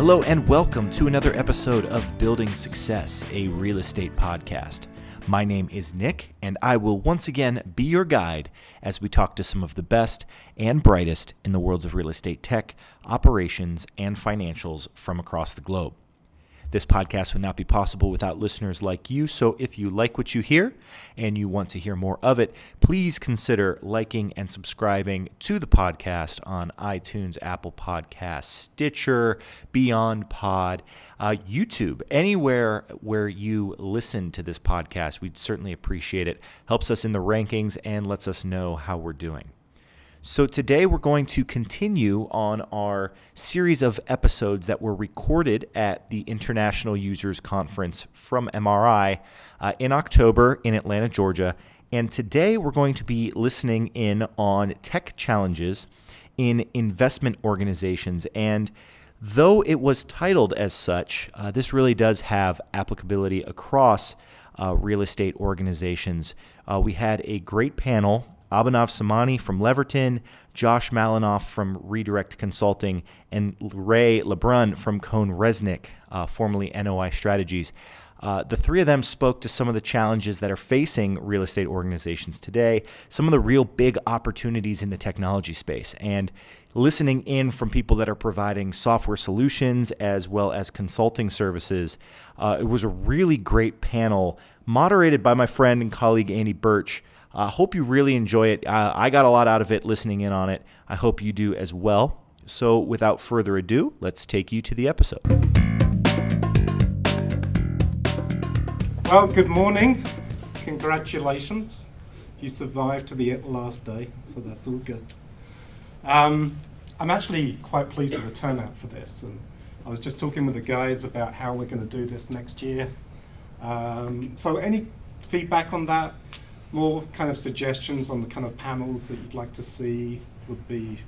Hello and welcome to another episode of Building Success, a real estate podcast. My name is Nick, and I will once again be your guide as we talk to some of the best and brightest in the worlds of real estate tech, operations, and financials from across the globe. This podcast would not be possible without listeners like you, so if you like what you hear and you want to hear more of it, please consider liking and subscribing to the podcast on iTunes, Apple Podcasts, Stitcher, Beyond Pod, YouTube, anywhere where you listen to this podcast. We'd certainly appreciate it. Helps us in the rankings and lets us know how we're doing. So today we're going to continue on our series of episodes that were recorded at the International Users Conference from MRI in October in Atlanta, Georgia. And today we're going to be listening in on tech challenges in investment organizations. And though it was titled as such, this really does have applicability across real estate organizations. We had a great panel. Abhinav Somani from Leverton, Josh Malinoff from Redirect Consulting, and Ray LeBrun from Cohn Resnick, formerly NOI Strategies. The three of them spoke to some of the challenges that are facing real estate organizations today, some of the real big opportunities in the technology space, and listening in from people that are providing software solutions as well as consulting services. It was a really great panel moderated by my friend and colleague Andy Birch. Hope you really enjoy it. I got a lot out of it listening in on it. I hope you do as well. So without further ado, let's take you to the episode. Well, good morning. Congratulations. You survived to the last day, so that's all good. I'm actually quite pleased with the turnout for this. And I was just talking with the guys about how we're going to do this next year. So any feedback on that? More kind of suggestions on the kind of panels that you'd like to see would be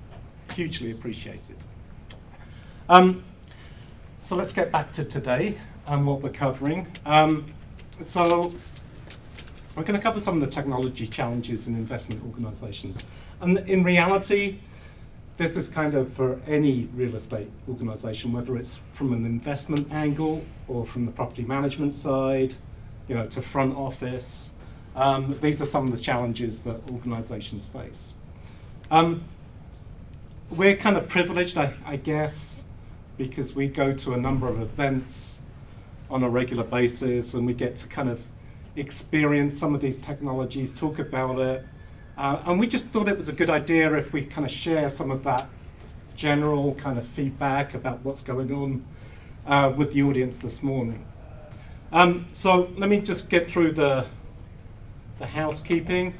hugely appreciated. So let's get back to today and what we're covering. So we're going to cover some of the technology challenges in investment organizations. And in reality, this is kind of for any real estate organization, whether it's from an investment angle or from the property management side, to front office. These are some of the challenges that organizations face. We're kind of privileged, I guess, because we go to a number of events on a regular basis and we get to kind of experience some of these technologies, talk about it. And we just thought it was a good idea if we kind of share some of that general kind of feedback about what's going on with the audience this morning. So let me just get through the housekeeping.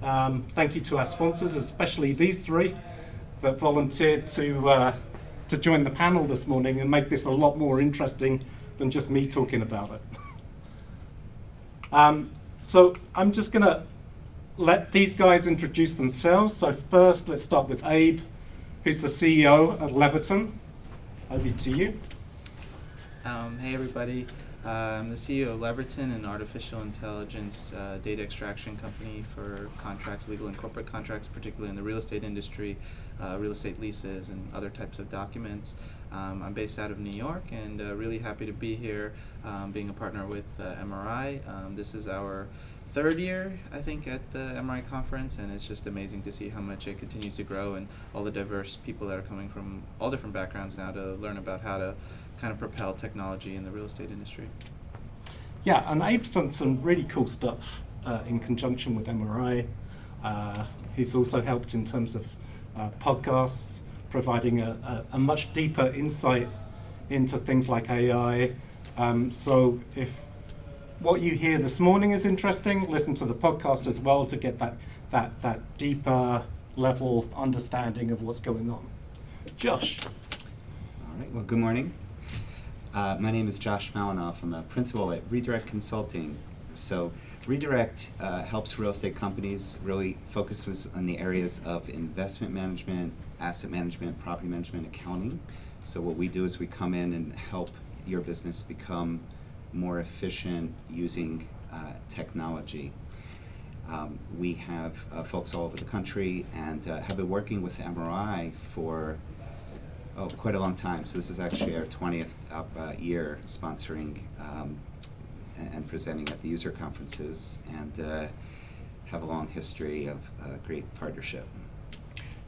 Thank you to our sponsors, especially these three that volunteered to join the panel this morning and make this a lot more interesting than just me talking about it. So I'm just going to let these guys introduce themselves. So first, let's start with Abe, who's the CEO at Leverton. Over to you. Hey everybody. I'm the CEO of Leverton, an artificial intelligence data extraction company for contracts, legal and corporate contracts, particularly in the real estate industry, real estate leases and other types of documents. I'm based out of New York and really happy to be here being a partner with MRI. This is our third year, I think, at the MRI conference, and it's just amazing to see how much it continues to grow and all the diverse people that are coming from all different backgrounds now to learn about how to kind of propel technology in the real estate industry. Yeah, and Abe's done some really cool stuff in conjunction with MRI. He's also helped in terms of podcasts, providing a much deeper insight into things like AI. So if what you hear this morning is interesting, listen to the podcast as well to get that deeper level understanding of what's going on. Josh. All right, well, good morning. My name is Josh Malinoff. I'm a principal at Redirect Consulting. So Redirect helps real estate companies, really focuses on the areas of investment management, asset management, property management, accounting. So what we do is we come in and help your business become more efficient using technology. We have folks all over the country and have been working with MRI for quite a long time. So this is actually our 20th year sponsoring and presenting at the user conferences, and have a long history of great partnership.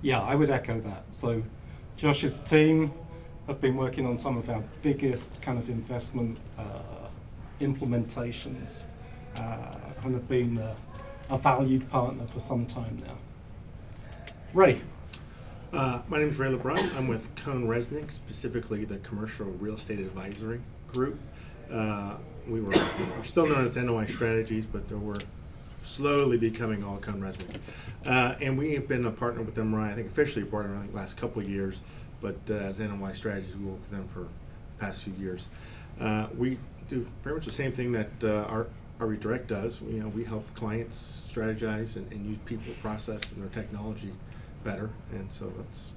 Yeah, I would echo that. So Josh's team have been working on some of our biggest kind of investment implementations and have been a valued partner for some time now. Ray. My name is Ray LeBrun. I'm with Cohn Resnick, specifically the Commercial Real Estate Advisory Group. We're still known as NOI Strategies, but we're slowly becoming all Cohn Resnick. And we have been a partner with them, I think officially a partner, the last couple of years, but as NOI Strategies, we work with them for the past few years. We do pretty much the same thing that our Redirect does. We help clients strategize and use people, process, and their technology better, and so that's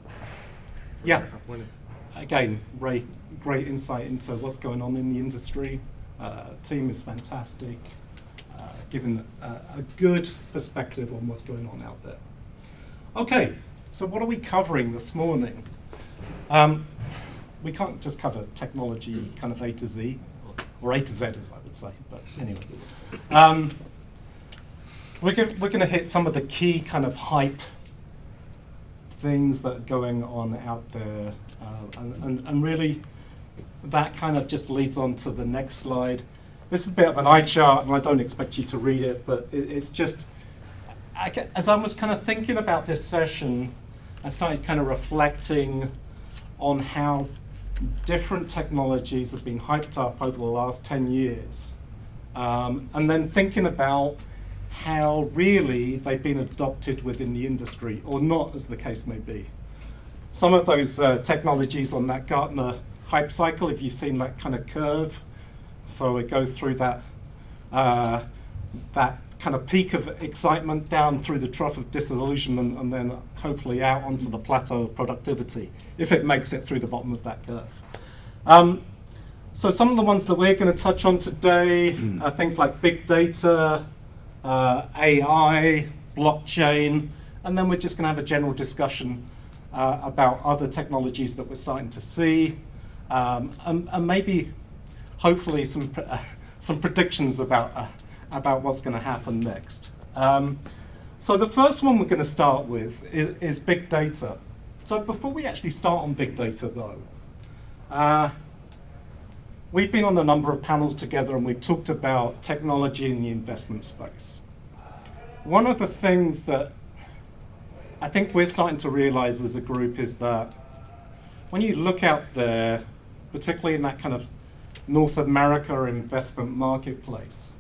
Again, Ray, great insight into what's going on in the industry. Team is fantastic, giving a good perspective on what's going on out there. Okay, so what are we covering this morning? We can't just cover technology kind of A to Z, or A to Z as I would say, but anyway. We're going to hit some of the key kind of hype things that are going on out there, and really that kind of just leads on to the next slide. This is a bit of an eye chart, and I don't expect you to read it, but it's just, as I was kind of thinking about this session, I started kind of reflecting on how different technologies have been hyped up over the last 10 years, and then thinking about how really they've been adopted within the industry, or not, as the case may be. Some of those technologies on that Gartner hype cycle, if you've seen that kind of curve, so it goes through that kind of peak of excitement down through the trough of disillusionment, and then hopefully out onto the plateau of productivity, if it makes it through the bottom of that curve. So some of the ones that we're going to touch on today are things like big data, AI, blockchain, and then we're just going to have a general discussion about other technologies that we're starting to see, and maybe, hopefully, some predictions about what's going to happen next. So the first one we're going to start with is big data. So before we actually start on big data, though, we've been on a number of panels together and we've talked about technology in the investment space. One of the things that I think we're starting to realize as a group is that when you look out there, particularly in that kind of North America investment marketplace,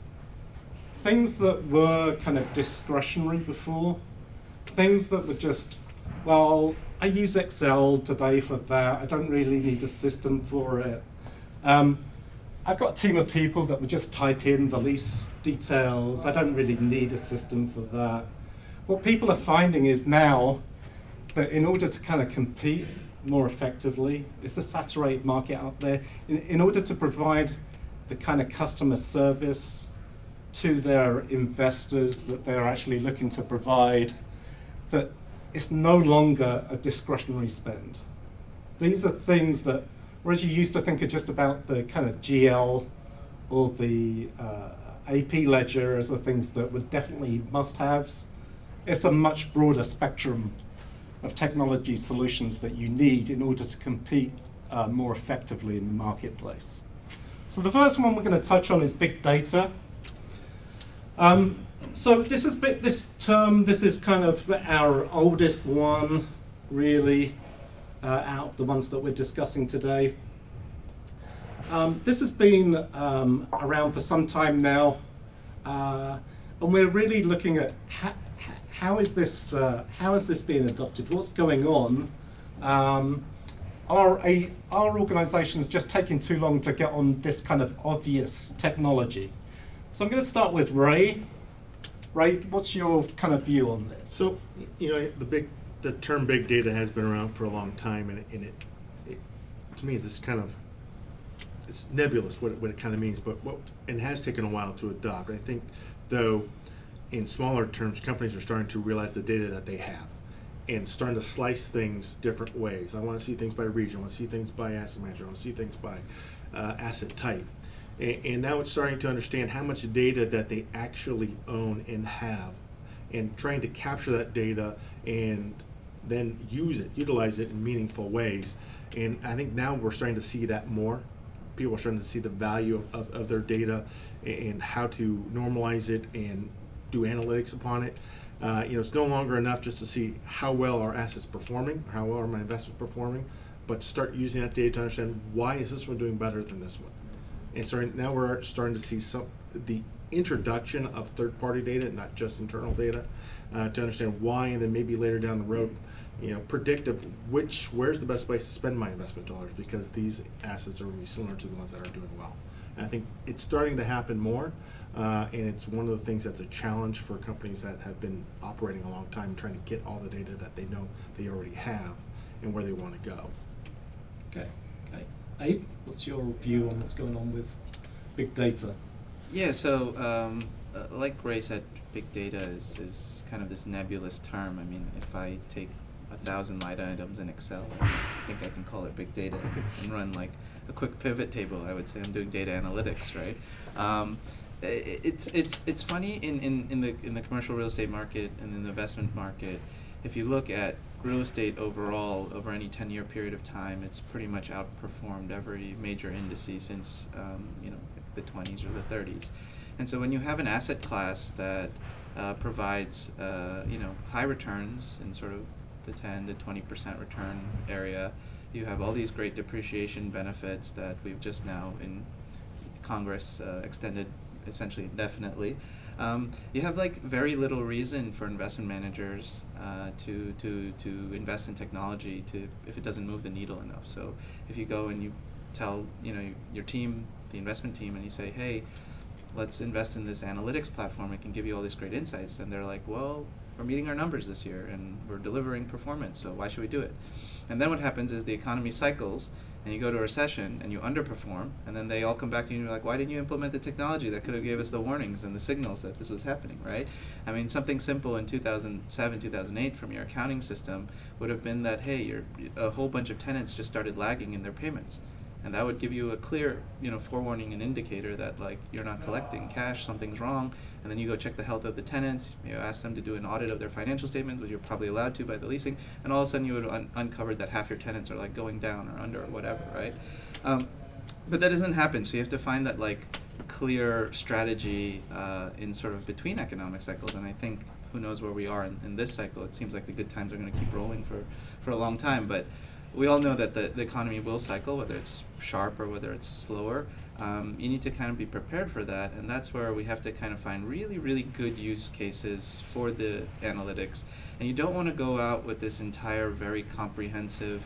things that were kind of discretionary before, things that were just, well, I use Excel today for that, I don't really need a system for it. I've got a team of people that would just type in the lease details. I don't really need a system for that. What people are finding is now that in order to kind of compete more effectively, it's a saturated market out there. In order to provide the kind of customer service to their investors that they're actually looking to provide, that it's no longer a discretionary spend. These are things that, whereas you used to think of just about the kind of GL or the AP ledger as the things that were definitely must-haves, it's a much broader spectrum of technology solutions that you need in order to compete more effectively in the marketplace. So the first one we're going to touch on is big data. So this is kind of our oldest one, really, out of the ones that we're discussing today. This has been around for some time now, and we're really looking at how is this being adopted? What's going on? Are organisations just taking too long to get on this kind of obvious technology? So I'm going to start with Ray. Ray, what's your kind of view on this? So, the term big data has been around for a long time, and it to me it's just kind of, it's nebulous what it kind of means, but it has taken a while to adopt. I think, though, in smaller terms, companies are starting to realize the data that they have, and starting to slice things different ways. I want to see things by region, I want to see things by asset manager, I want to see things by asset type. And now it's starting to understand how much data that they actually own and have, and trying to capture that data and then utilize it in meaningful ways. And I think now we're starting to see that more. People are starting to see the value of their data and how to normalize it and do analytics upon it. It's no longer enough just to see how well our assets performing, how well are my investments performing, but start using that data to understand why is this one doing better than this one. And now we're starting to see the introduction of third-party data, not just internal data, to understand why, and then maybe later down the road, predictive where's the best place to spend my investment dollars, because these assets are going to be similar to the ones that are doing well. And I think it's starting to happen more, and it's one of the things that's a challenge for companies that have been operating a long time, trying to get all the data that they know they already have and where they want to go. Okay. Abe, what's your view on what's going on with big data? Yeah, so like Ray said, big data is kind of this nebulous term. I mean, if I take 1,000 line items in Excel, I think I can call it big data and run like a quick pivot table. I would say I'm doing data analytics, right? It's funny in the commercial real estate market and in the investment market. If you look at real estate overall over any 10-year period of time, it's pretty much outperformed every major indice since the 20s or the 30s. And so when you have an asset class that provides high returns in sort of the 10 to 20% return area, you have all these great depreciation benefits that we've just now in Congress extended essentially indefinitely. You have like very little reason for investment managers to invest in technology if it doesn't move the needle enough. So if you go and you tell your team, the investment team, and you say, hey, let's invest in this analytics platform, it can give you all these great insights, and they're like, well, we're meeting our numbers this year and we're delivering performance, so why should we do it? And then what happens is the economy cycles and you go to a recession and you underperform, and then they all come back to you and you're like, why didn't you implement the technology that could have gave us the warnings and the signals that this was happening, right? I mean, something simple in 2007, 2008 from your accounting system would have been that, hey, a whole bunch of tenants just started lagging in their payments. And that would give you a clear, forewarning and indicator that like you're not collecting cash, something's wrong. And then you go check the health of the tenants. Ask them to do an audit of their financial statements, which you're probably allowed to by the leasing. And all of a sudden you would uncover that half your tenants are like going down or under or whatever, right? But that doesn't happen. So you have to find that like clear strategy in sort of between economic cycles. And I think who knows where we are in this cycle. It seems like the good times are going to keep rolling for a long time. But we all know that the economy will cycle, whether it's sharp or whether it's slower. You need to kind of be prepared for that, and that's where we have to kind of find really, really good use cases for the analytics. And you don't want to go out with this entire very comprehensive,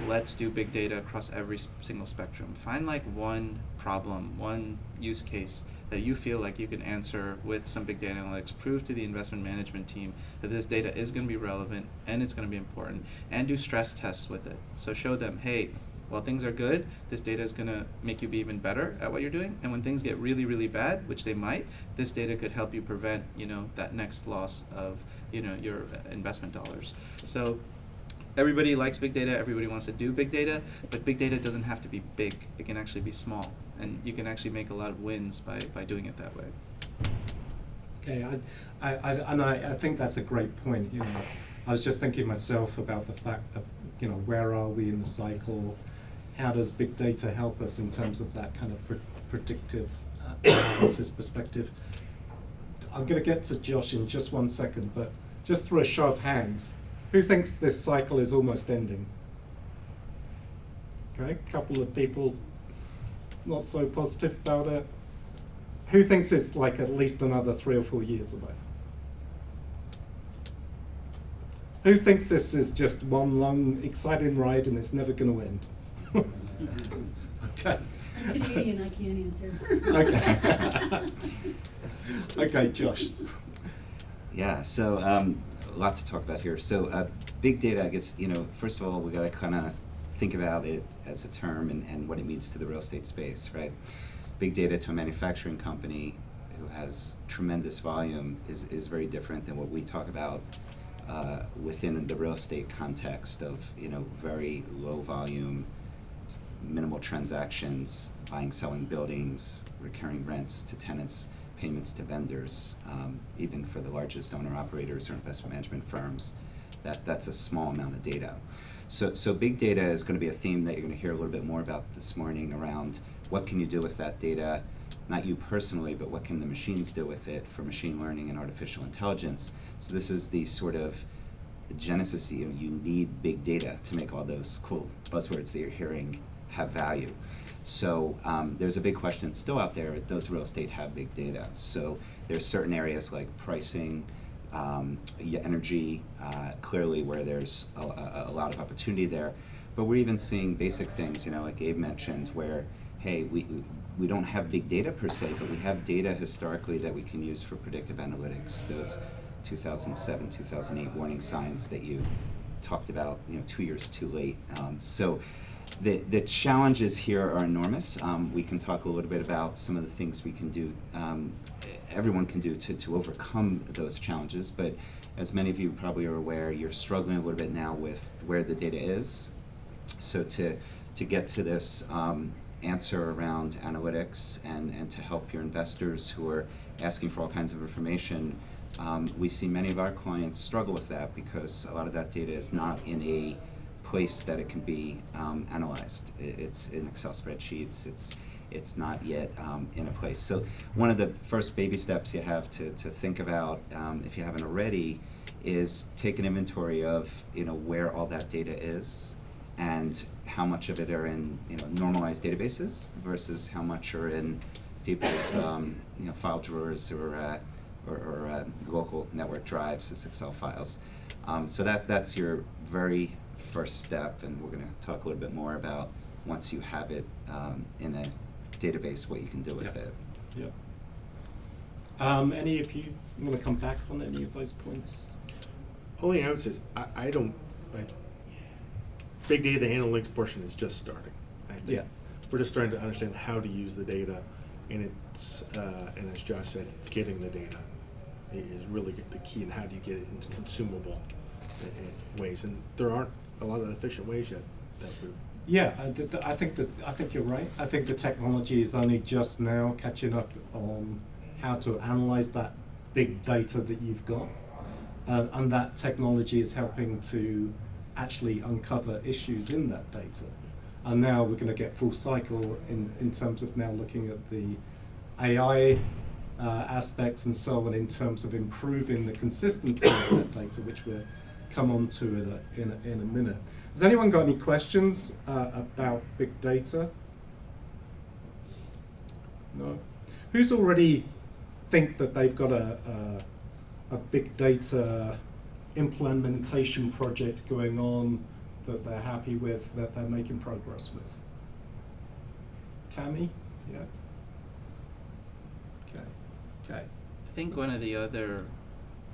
let's do big data across every single spectrum. Find like one problem, one use case that you feel like you can answer with some big data analytics. Prove to the investment management team that this data is going to be relevant and it's going to be important, and do stress tests with it. So show them, hey, while things are good, this data is going to make you be even better at what you're doing, and when things get really, really bad, which they might, this data could help you prevent, that next loss of, your investment dollars. So everybody likes big data, everybody wants to do big data, but big data doesn't have to be big. It can actually be small, and you can actually make a lot of wins by doing it that way. Okay, I think that's a great point. I was just thinking myself about the fact of, where are we in the cycle? How does big data help us in terms of that kind of predictive analysis perspective? I'm going to get to Josh in just one second, but just through a show of hands, who thinks this cycle is almost ending? Okay, a couple of people not so positive about it. Who thinks it's like at least another 3 or 4 years away? Who thinks this is just one long, exciting ride and it's never going to end? Okay. Canadian, I can't answer. Okay. Okay, Josh. Yeah, so lots to talk about here. So big data, I guess, first of all, we got to kind of think about it as a term and what it means to the real estate space, right? Big data to a manufacturing company who has tremendous volume is very different than what we talk about within the real estate context of very low volume, minimal transactions, buying, selling buildings, recurring rents to tenants, payments to vendors, even for the largest owner-operators or investment management firms, that's a small amount of data. So big data is going to be a theme that you're going to hear a little bit more about this morning around what can you do with that data, not you personally, but what can the machines do with it for machine learning and artificial intelligence. So this is the sort of genesis. You need big data to make all those cool buzzwords that you're hearing have value. So there's a big question still out there: does real estate have big data? So there's certain areas like pricing, energy, clearly where there's a lot of opportunity there. But we're even seeing basic things, like Abe mentioned, where hey, we don't have big data per se, but we have data historically that we can use for predictive analytics. Those 2007, 2008 warning signs that you talked about, 2 years too late. So the challenges here are enormous. We can talk a little bit about some of the things we can do, everyone can do to overcome those challenges, but as many of you probably are aware, you're struggling a little bit now with where the data is. So to get to this answer around analytics and to help your investors who are asking for all kinds of information, we see many of our clients struggle with that because a lot of that data is not in a place that it can be analyzed. It's in Excel spreadsheets. It's not yet in a place. So one of the first baby steps you have to think about, if you haven't already, is take an inventory of where all that data is and how much of it are in normalized databases versus how much are in people's file drawers or local network drives as Excel files. So that's your very first step, and we're going to talk a little bit more about once you have it in a database, what you can do with it. Yeah. Any of you want to come back on any of those points? Only I would say is I don't big data, the analytics portion is just starting. I think Yeah. we're just starting to understand how to use the data, and it's and as Josh said, getting the data is really the key, and how do you get it into consumable ways, and there aren't a lot of efficient ways yet that we. Yeah, I think you're right. I think the technology is only just now catching up on how to analyze that big data that you've got, and that technology is helping to actually uncover issues in that data. And now we're going to get full cycle in terms of now looking at the AI aspects and so on in terms of improving the consistency of that data, which we'll come on to in a minute. Has anyone got any questions about big data? No? Who's already think that they've got a big data implementation project going on that they're happy with, that they're making progress with? Tammy? Yeah. Okay. I think one of the other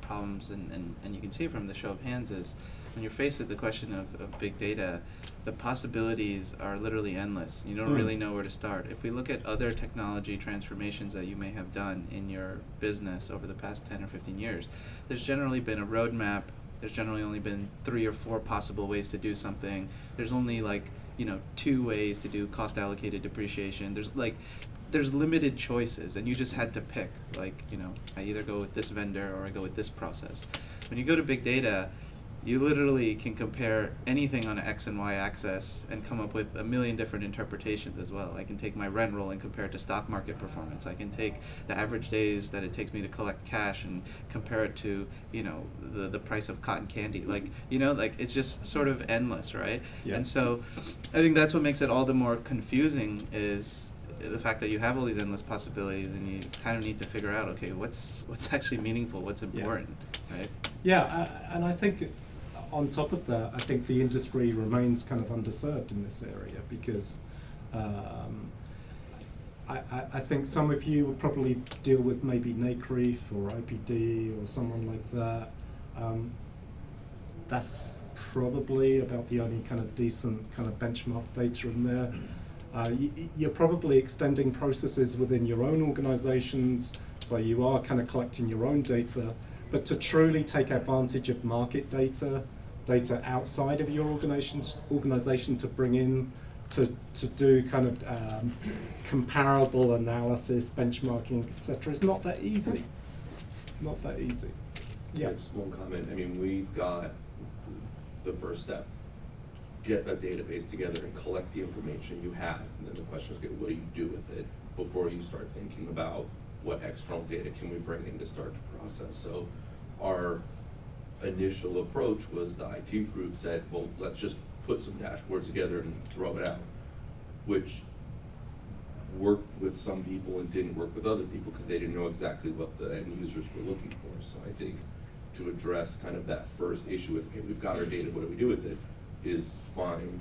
problems, and you can see from the show of hands, is when you're faced with the question of big data, the possibilities are literally endless. You don't really know where to start. If we look at other technology transformations that you may have done in your business over the past 10 or 15 years, there's generally been a roadmap. There's generally only been 3 or 4 possible ways to do something. There's only 2 ways to do cost allocated depreciation. There's limited choices, and you just had to pick. I either go with this vendor or I go with this process. When you go to big data, you literally can compare anything on an X and Y axis and come up with a million different interpretations as well. I can take my rent roll and compare it to stock market performance. I can take the average days that it takes me to collect cash and compare it to, the price of cotton candy. It's just sort of endless, right? Yeah. And so I think that's what makes it all the more confusing is the fact that you have all these endless possibilities, and you kind of need to figure out, okay, what's actually meaningful, what's important, right? Yeah, and I think on top of that, I think the industry remains kind of underserved in this area because I think some of you would probably deal with maybe NACREIF or IPD or someone like that. That's probably about the only kind of decent kind of benchmark data in there. You're probably extending processes within your own organizations, so you are kind of collecting your own data, but to truly take advantage of market data outside of your organization to bring in, to do kind of comparable analysis, benchmarking, etc. It's not that easy. Not that easy. Yeah. Just one comment. I mean, we've got the first step. Get a database together and collect the information you have. And then the question is, okay, what do you do with it before you start thinking about what external data can we bring in to start the process? So our initial approach was the IT group said, well, let's just put some dashboards together and throw it out, which worked with some people and didn't work with other people because they didn't know exactly what the end users were looking for. So I think to address kind of that first issue with, okay, we've got our data, what do we do with it, is find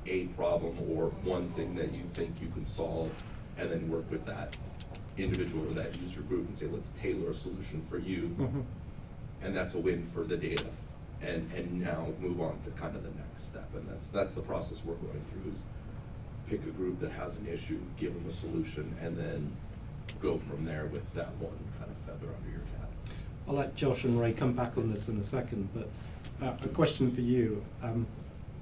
a problem or one thing that you think you can solve and then work with that individual or that user group and say, let's tailor a solution for you. Mm-hmm. And that's a win for the data. And now move on to kind of the next step. And that's the process we're going through, is pick a group that has an issue, give them a solution, and then go from there with that one kind of feather under your cap. I'll let Josh and Ray come back on this in a second, but a question for you.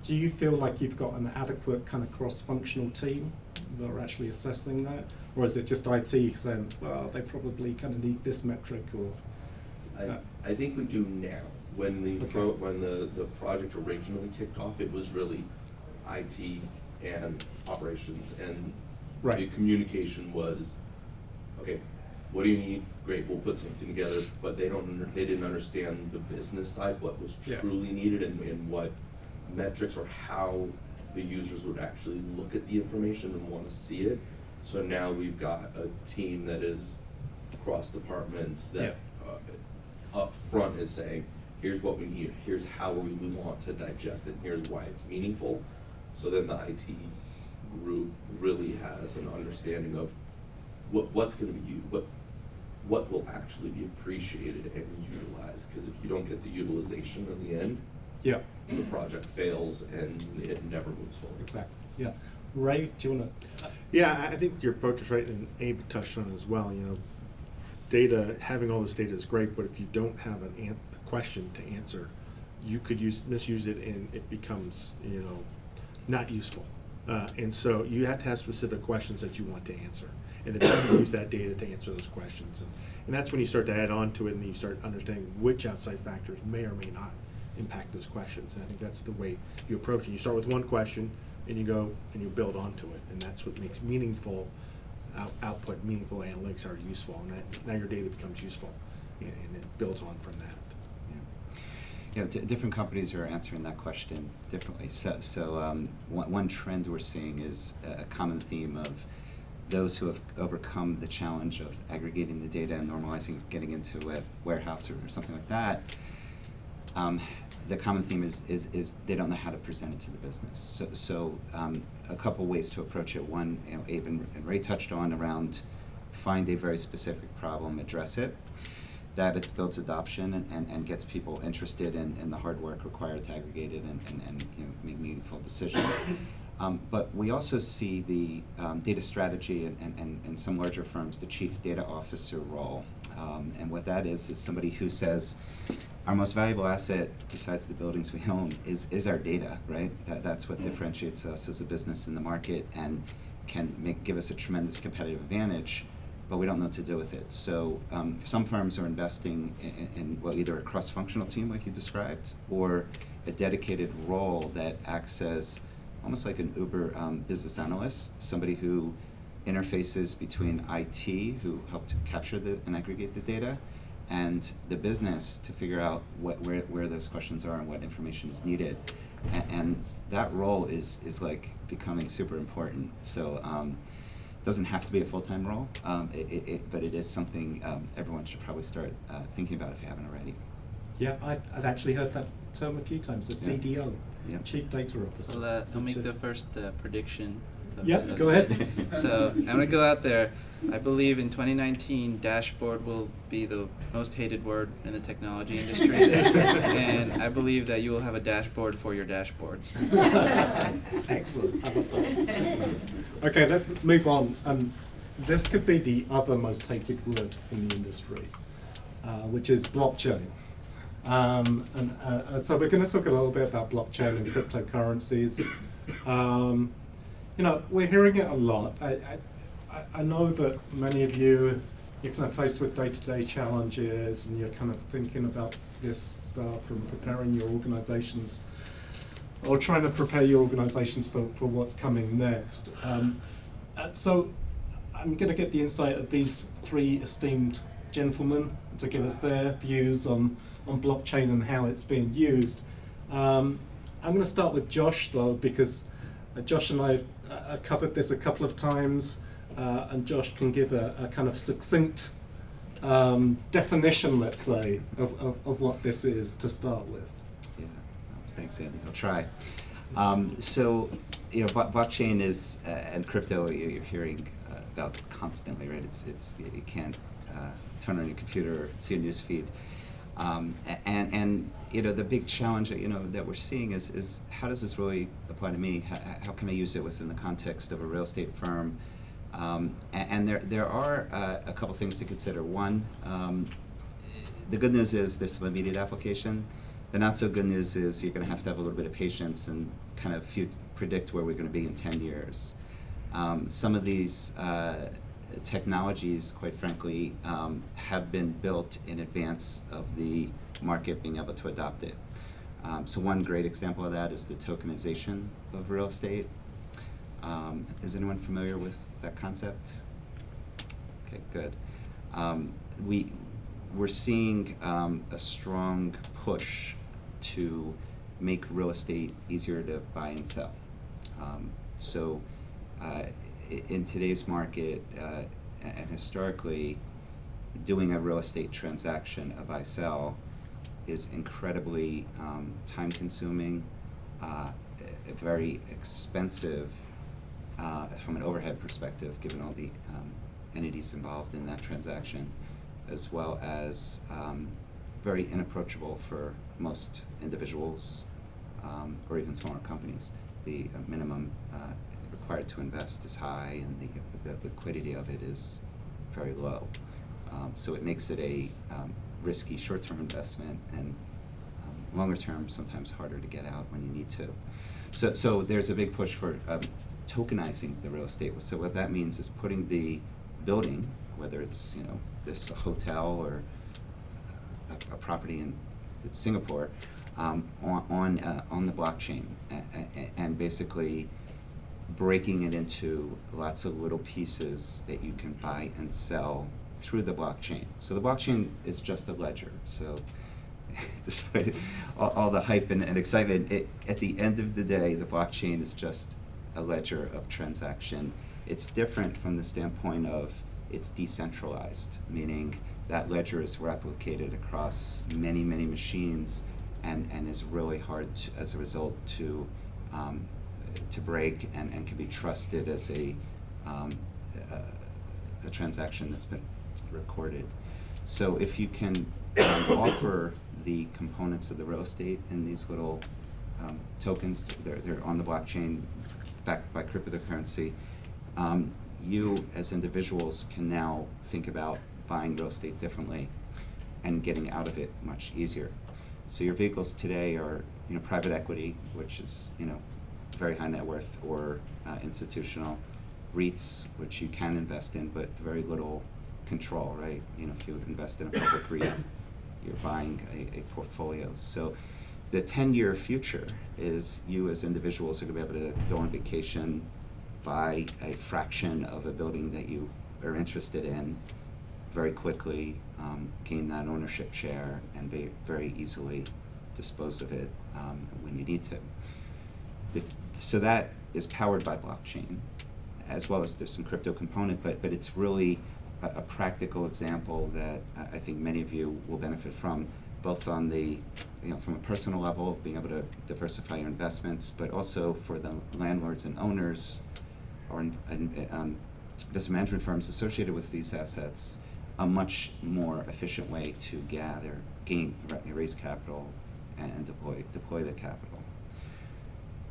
Do you feel like you've got an adequate kind of cross-functional team that are actually assessing that? Or is it just IT saying, well, they probably kind of need this metric? Or I think we do now. When the project originally kicked off, it was really IT and operations, and Right. the communication was, okay, what do you need? Great, we'll put something together. But they didn't understand the business side, what was Yeah. truly needed, and what metrics or how the users would actually look at the information and want to see it. So now we've got a team that is cross departments that up front is saying, here's what we need, here's how we want to digest it, and here's why it's meaningful. So then the IT group really has an understanding of what's going to be used, what will actually be appreciated and utilized. Because if you don't get the utilization in the end, yeah, the project fails and it never moves forward. exactly. Yeah. Ray, do you want to? Yeah, I think your approach is right, and Abe touched on it as well. Data, having all this data is great, but if you don't have a question to answer, you could misuse it, and it becomes not useful. And so you have to have specific questions that you want to answer, and then you can use that data to answer those questions. And that's when you start to add on to it, and you start understanding which outside factors may or may not impact those questions. And I think that's the way you approach it. You start with one question, and you go and you build onto it, and that's what makes meaningful output, meaningful analytics are useful, and now your data becomes useful, and it builds on from that. Different companies are answering that question differently. So one trend we're seeing is a common theme of those who have overcome the challenge of aggregating the data and normalizing, getting into a warehouse or something like that. The common theme is they don't know how to present it to the business. So a couple ways to approach it. One, Abe and Ray touched on around find a very specific problem, address it. That it builds adoption and gets people interested in the hard work required to aggregate it and make meaningful decisions. But we also see the data strategy and in some larger firms, the chief data officer role. And what that is somebody who says, our most valuable asset, besides the buildings we own, is our data, right? That's what differentiates us as a business in the market and can give us a tremendous competitive advantage, but we don't know what to do with it. So some firms are investing in either a cross-functional team like you described, or a dedicated role that acts as almost like an Uber business analyst, somebody who interfaces between IT, who help to capture and aggregate the data, and the business to figure out where those questions are and what information is needed. And that role is like becoming super important. So it doesn't have to be a full-time role, but it is something everyone should probably start thinking about if you haven't already. Yeah, I've actually heard that term a few times, the CDO, Yeah. Chief Data Officer. Well, I'll make the first prediction. Yeah, go ahead. So I'm going to go out there. I believe in 2019, dashboard will be the most hated word in the technology industry. And I believe that you will have a dashboard for your dashboards. Excellent. How about that? Okay, let's move on. This could be the other most hated word in the industry. which is blockchain. So we're going to talk a little bit about blockchain and cryptocurrencies. We're hearing it a lot. I know that many of you're kind of faced with day-to-day challenges, and you're kind of thinking about this stuff and preparing your organizations, or trying to prepare your organizations for what's coming next. So I'm going to get the insight of these three esteemed gentlemen to give us their views on blockchain and how it's being used. I'm going to start with Josh, though, because Josh and I have covered this a couple of times, and Josh can give a kind of succinct definition, let's say, of what this is to start with. Yeah, thanks, Andy. I'll try. Blockchain is and crypto. You're hearing about constantly, right? It's you can't turn on your computer, see a news feed, and the big challenge that we're seeing is how does this really apply to me? How can I use it within the context of a real estate firm? And there are a couple things to consider. One, the good news is there's some immediate application. The not so good news is you're going to have a little bit of patience and kind of predict where we're going to be in 10 years. Some of these technologies, quite frankly, have been built in advance of the market being able to adopt it. So one great example of that is the tokenization of real estate. Is anyone familiar with that concept? Okay, good. We're seeing a strong push to make real estate easier to buy and sell. In today's market, and historically, doing a real estate transaction, a buy-sell, is incredibly time-consuming, very expensive from an overhead perspective, given all the entities involved in that transaction, as well as very inapproachable for most individuals or even smaller companies. The minimum required to invest is high, and the liquidity of it is very low. So it makes it a risky short-term investment, and longer term sometimes harder to get out when you need to. So there's a big push for tokenizing the real estate. So what that means is putting the building, whether it's this hotel or a property in Singapore, on the blockchain, and basically breaking it into lots of little pieces that you can buy and sell through the blockchain. So the blockchain is just a ledger. So despite all the hype and excitement, at the end of the day, the blockchain is just a ledger of transaction. It's different from the standpoint of it's decentralized, meaning that ledger is replicated across many, many machines, and is really hard as a result to break, and can be trusted as a transaction that's been recorded. So if you can offer the components of the real estate in these little tokens, they're on the blockchain, backed by cryptocurrency, you as individuals can now think about buying real estate differently and getting out of it much easier. So your vehicles today are private equity, which is very high net worth, or institutional REITs, which you can invest in, but very little control, right? If you invest in a public REIT, you're buying a portfolio. So the 10-year future is you as individuals are going to be able to go on vacation, buy a fraction of a building that you are interested in very quickly, gain that ownership share, and very easily dispose of it when you need to. So that is powered by blockchain, as well as there's some crypto component, but it's really a practical example that I think many of you will benefit from, both on the, from a personal level of being able to diversify your investments, but also for the landlords and owners or investment management firms associated with these assets, a much more efficient way to raise capital and deploy the capital.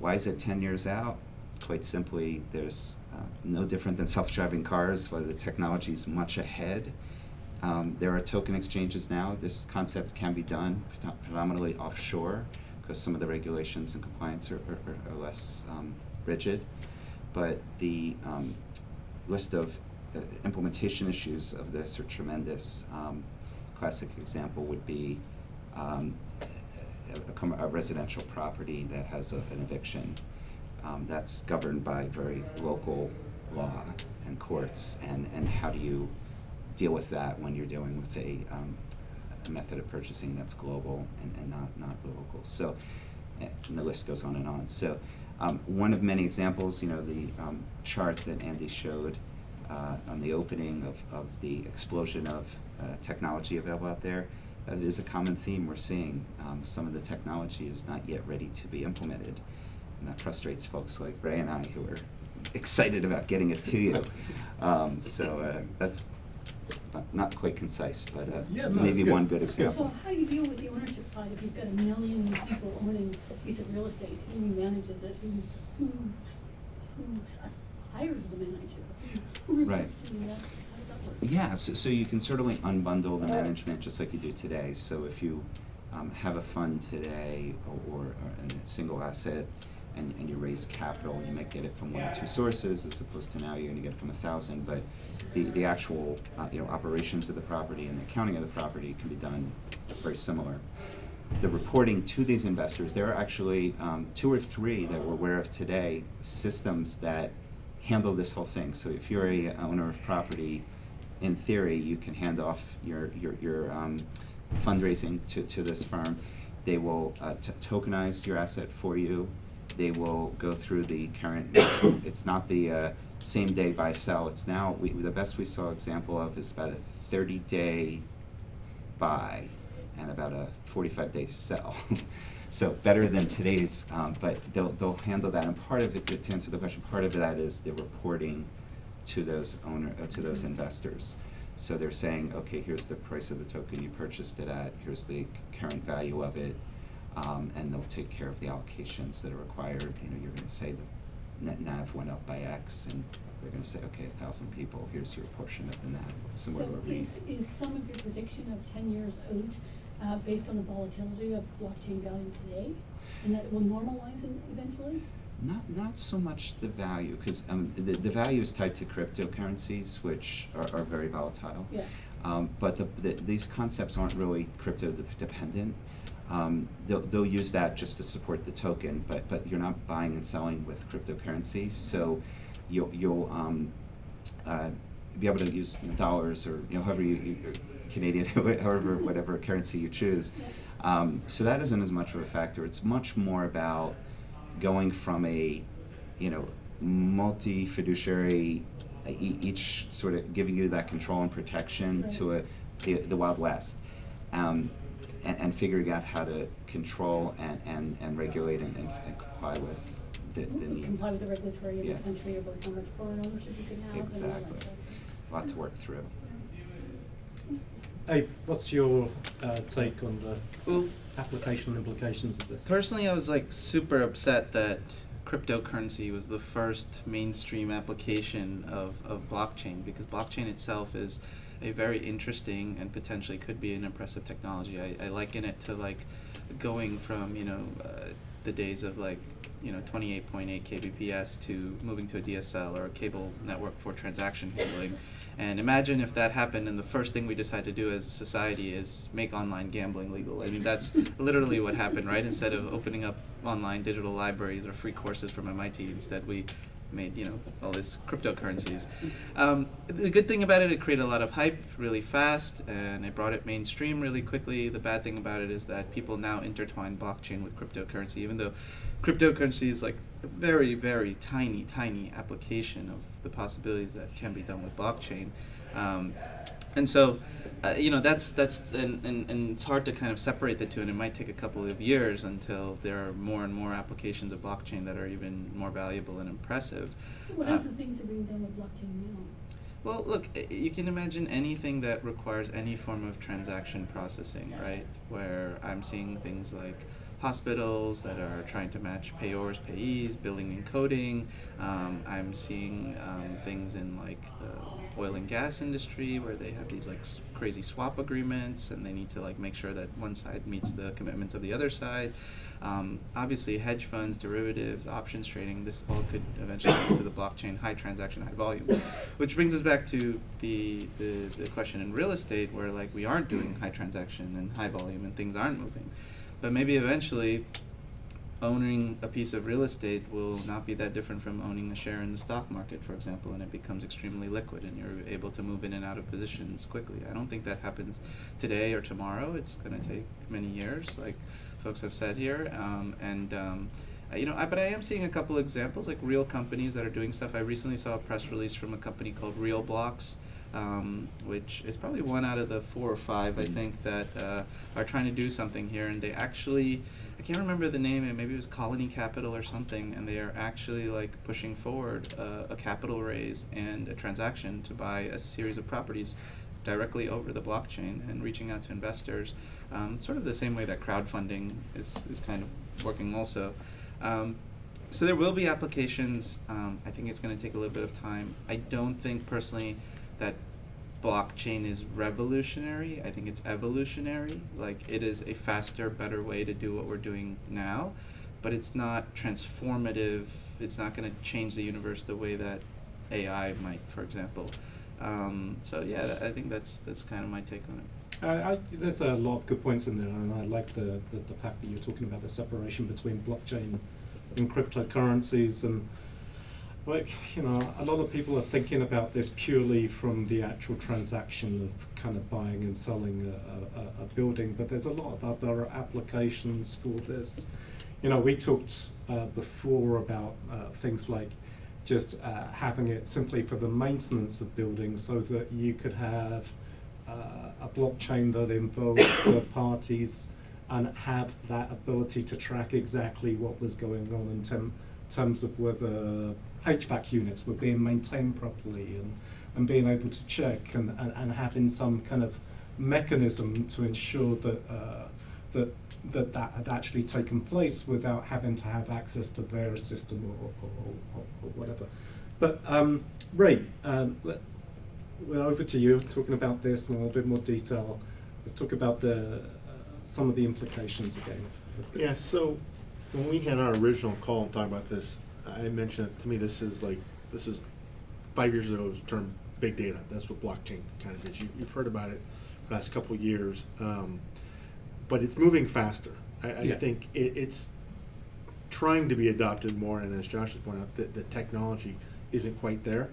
Why is it 10 years out? Quite simply, there's no different than self-driving cars, where the technology is much ahead. There are token exchanges now. This concept can be done predominantly offshore because some of the regulations and compliance are less rigid. But the list of implementation issues of this are tremendous. Classic example would be a residential property that has an eviction. That's governed by very local law and courts, and how do you deal with that when you're dealing with a method of purchasing that's global and not local. So, and the list goes on and on. So, one of many examples, the chart that Andy showed on the opening of the explosion of technology available out there, that is a common theme we're seeing. Some of the technology is not yet ready to be implemented, and that frustrates folks like Ray and I who are excited about getting it to you. So that's not quite concise, but Yeah, no, maybe it's good. one good It's good. example. So how do you deal with the ownership side if you've got 1 million people owning a piece of real estate? Who manages it? Who hires the manager? Who reports Right. to the, how does that work? Yeah, so you can certainly unbundle the management just like you do today. So if you have a fund today or a single asset and you raise capital, you might get it from 1 or 2 sources as opposed to now you're going to get it from 1,000. But the actual operations of the property and the accounting of the property can be done very similar. The reporting to these investors, there are actually 2 or 3 that we're aware of today, systems that handle this whole thing. So if you're a owner of property, in theory, you can hand off your fundraising to this firm. They will tokenize your asset for you. They will go through the current. It's not the same day buy sell. It's now the best we saw example of is about a 30-day buy and about a 45-day sell. So better than today's, but they'll handle that. And part of it, to answer the question, part of that is the reporting to those investors. So they're saying, okay, here's the price of the token you purchased it at. Here's the current value of it, and they'll take care of the allocations that are required. You're going to say the net NAV went up by X, and they're going to say, okay, 1,000 people. Here's your portion of the NAV. Similar to what we. Is some of your prediction of 10 years out based on the volatility of blockchain value today, and that it will normalize eventually? Not so much the value, because the value is tied to cryptocurrencies, which are very volatile. Yeah. But these concepts aren't really crypto dependent. They'll use that just to support the token, but you're not buying and selling with cryptocurrencies, so you'll be able to use dollars or however you Canadian, however whatever currency you choose. So that isn't as much of a factor. It's much more about going from a multi-fiduciary, each sort of giving you that control and protection, right, to the Wild West, and figuring out how to control and regulate and comply with the needs. Comply with the regulatory in Yeah. the country about how much foreign ownership you can have. Exactly. And all that stuff. A lot to work through. Hey, what's your take on the Well, application and implications of this? personally, I was super upset that cryptocurrency was the first mainstream application of blockchain, because blockchain itself is a very interesting and potentially could be an impressive technology. I liken it to going from the days of 28.8 kbps to moving to a DSL or a cable network for transaction handling. And imagine if that happened and the first thing we decide to do as a society is make online gambling legal. I mean, that's literally what happened, right? Instead of opening up online digital libraries or free courses from MIT, instead we made all these cryptocurrencies. The good thing about it created a lot of hype really fast, and it brought it mainstream really quickly. The bad thing about it is that people now intertwine blockchain with cryptocurrency, even though cryptocurrency is a very, very tiny application of the possibilities that can be done with blockchain. And so, that's and it's hard to kind of separate the two, and it might take a couple of years until there are more and more applications of blockchain that are even more valuable and impressive. So what other things are being done with blockchain now? Well, look, you can imagine anything that requires any form of transaction processing, right? Where I'm seeing things like hospitals that are trying to match payors, payees, billing and coding. I'm seeing things in like the oil and gas industry where they have these like crazy swap agreements and they need to like make sure that one side meets the commitments of the other side. Obviously hedge funds, derivatives, options trading, this all could eventually go to the blockchain, high transaction, high volume. Which brings us back to the question in real estate where like we aren't doing high transaction and high volume and things aren't moving. But maybe eventually owning a piece of real estate will not be that different from owning a share in the stock market, for example, and it becomes extremely liquid and you're able to move in and out of positions quickly. I don't think that happens today or tomorrow. It's going to take many years, like folks have said here. But I am seeing a couple examples, like real companies that are doing stuff. I recently saw a press release from a company called Real Blocks, which is probably one out of the 4 or 5, I think, that are trying to do something here. And they actually, I can't remember the name, and maybe it was Colony Capital or something, and they are actually like pushing forward a capital raise and a transaction to buy a series of properties directly over the blockchain and reaching out to investors, sort of the same way that crowdfunding is kind of working also. So there will be applications. I think it's going to take a little bit of time. I don't think personally that blockchain is revolutionary. I think it's evolutionary. Like it is a faster, better way to do what we're doing now, but it's not transformative. It's not going to change the universe the way that AI might, for example. I think that's kind of my take on it. There's a lot of good points in there, and I like the fact that you're talking about the separation between blockchain and cryptocurrencies. And like, a lot of people are thinking about this purely from the actual transaction of kind of buying and selling a building, but there's a lot of other applications for this. We talked before about things like just having it simply for the maintenance of buildings, so that you could have a blockchain that involves third parties and have that ability to track exactly what was going on in terms of whether HVAC units were being maintained properly, and being able to check and having some kind of mechanism to ensure that had actually taken place without having to have access to their system or whatever. But Ray, we're over to you, talking about this in a little bit more detail. Let's talk about some of the implications again of this. Yeah, so when we had our original call and talked about this, I mentioned that to me this is 5 years ago it was termed big data. That's what blockchain kind of is. You've heard about it the last couple of years, but it's moving faster. I think it's trying to be adopted more, and as Josh has pointed out, the technology isn't quite there,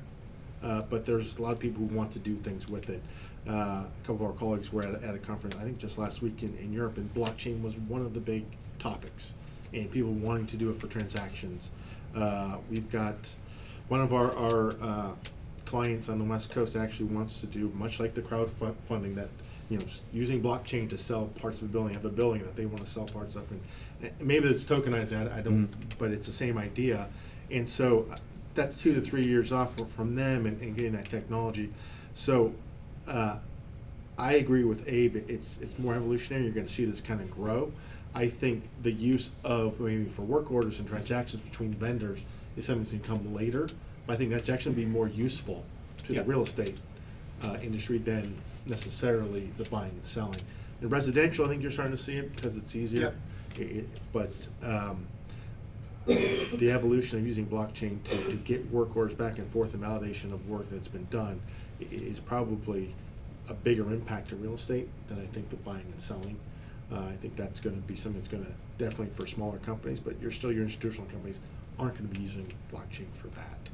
but there's a lot of people who want to do things with it. A couple of our colleagues were at a conference, I think just last week in Europe, and blockchain was one of the big topics, and people wanting to do it for transactions. We've got one of our clients on the West Coast actually wants to do, much like the crowdfunding, that using blockchain to sell parts of a building, have a building that they want to sell parts of, and maybe it's tokenized, I don't, but it's the same idea. And so that's 2 to 3 years off from them and getting that technology. So I agree with Abe, it's more evolutionary. You're going to see this kind of grow. I think the use of maybe for work orders and transactions between vendors is something that's going to come later, but I think that's actually be more useful to the real estate industry than necessarily the buying and selling. In residential, I think you're starting to see it because it's easier. But the evolution of using blockchain to get work orders back and forth and validation of work that's been done is probably a bigger impact to real estate than I think the buying and selling. I think that's going to be something that's going to definitely for smaller companies, but your institutional companies aren't going to be using blockchain for that.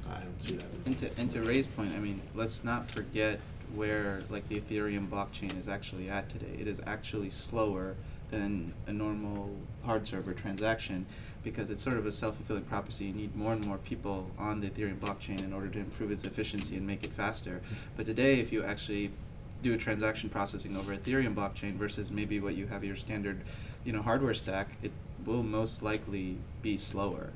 I don't see that. And to Ray's point, I mean, let's not forget where like the Ethereum blockchain is actually at today. It is actually slower than a normal hard server transaction because it's sort of a self-fulfilling prophecy. You need more and more people on the Ethereum blockchain in order to improve its efficiency and make it faster. But today, if you actually do a transaction processing over Ethereum blockchain versus maybe what you have your standard, hardware stack, it will most likely be slower.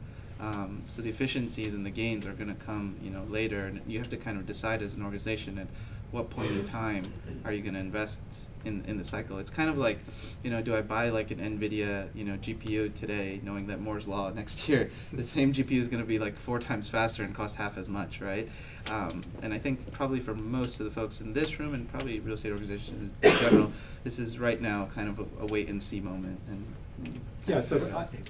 So the efficiencies and the gains are going to come, later, and you have to kind of decide as an organization at what point in time are you going to invest in the cycle. It's kind of like, do I buy like an NVIDIA, GPU today, knowing that Moore's Law next year, the same GPU is going to be like 4 times faster and cost half as much, right? And I think probably for most of the folks in this room and probably real estate organizations in general, this is right now kind of a wait and see moment. And Yeah, so it's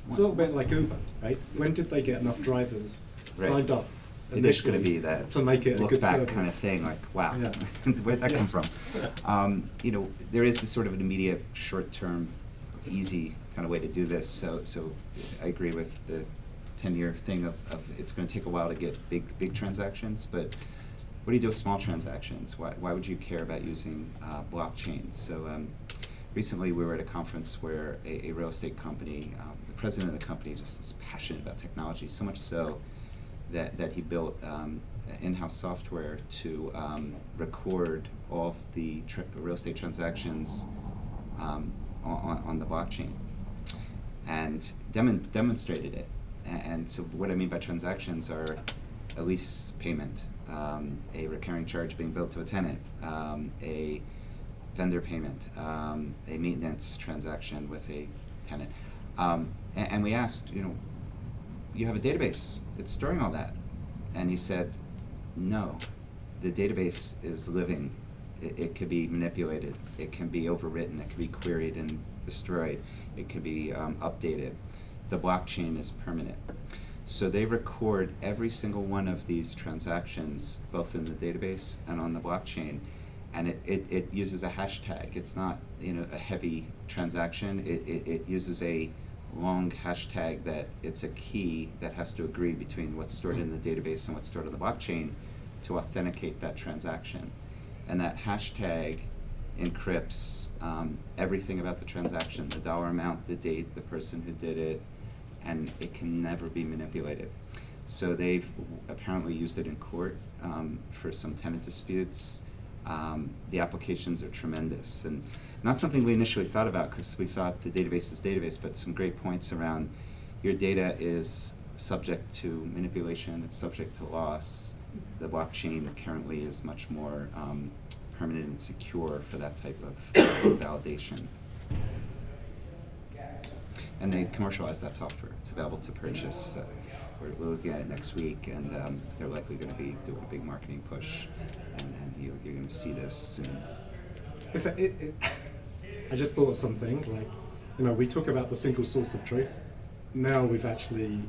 a little bit like Uber, right? When did they get enough drivers Right. signed up? It is going to initially be that to make it a look good back service. kind of thing, like, wow, Yeah. where'd that Yeah. come from? There is this sort of an immediate, short-term, easy kind of way to do this. So I agree with the 10-year thing of it's going to take a while to get big transactions, but what do you do with small transactions? Why would you care about using blockchain? So recently we were at a conference where a real estate company, the president of the company just is passionate about technology, so much so that he built in-house software to record all of the real estate transactions on the blockchain and demonstrated it. And so what I mean by transactions are a lease payment, a recurring charge being billed to a tenant, a vendor payment, a maintenance transaction with a tenant. And we asked, you have a database, it's storing all that. And he said, no, the database is living. It could be manipulated, it can be overwritten, it can be queried and destroyed, it can be updated. The blockchain is permanent. So they record every single one of these transactions, both in the database and on the blockchain, and it uses a hashtag. It's not a heavy transaction. It uses a long hashtag that it's a key that has to agree between what's stored in the database and what's stored on the blockchain to authenticate that transaction. And that hashtag encrypts everything about the transaction, the dollar amount, the date, the person who did it, and it can never be manipulated. So they've apparently used it in court for some tenant disputes. The applications are tremendous, and not something we initially thought about because we thought the database is database, but some great points around your data is subject to manipulation, it's subject to loss. The blockchain currently is much more permanent and secure for that type of validation. And they commercialize that software. It's available to purchase. We're looking at it next week, and they're likely going to be doing a big marketing push, and you're going to see this soon. I just thought of something, we talk about the single source of truth. Now we've actually,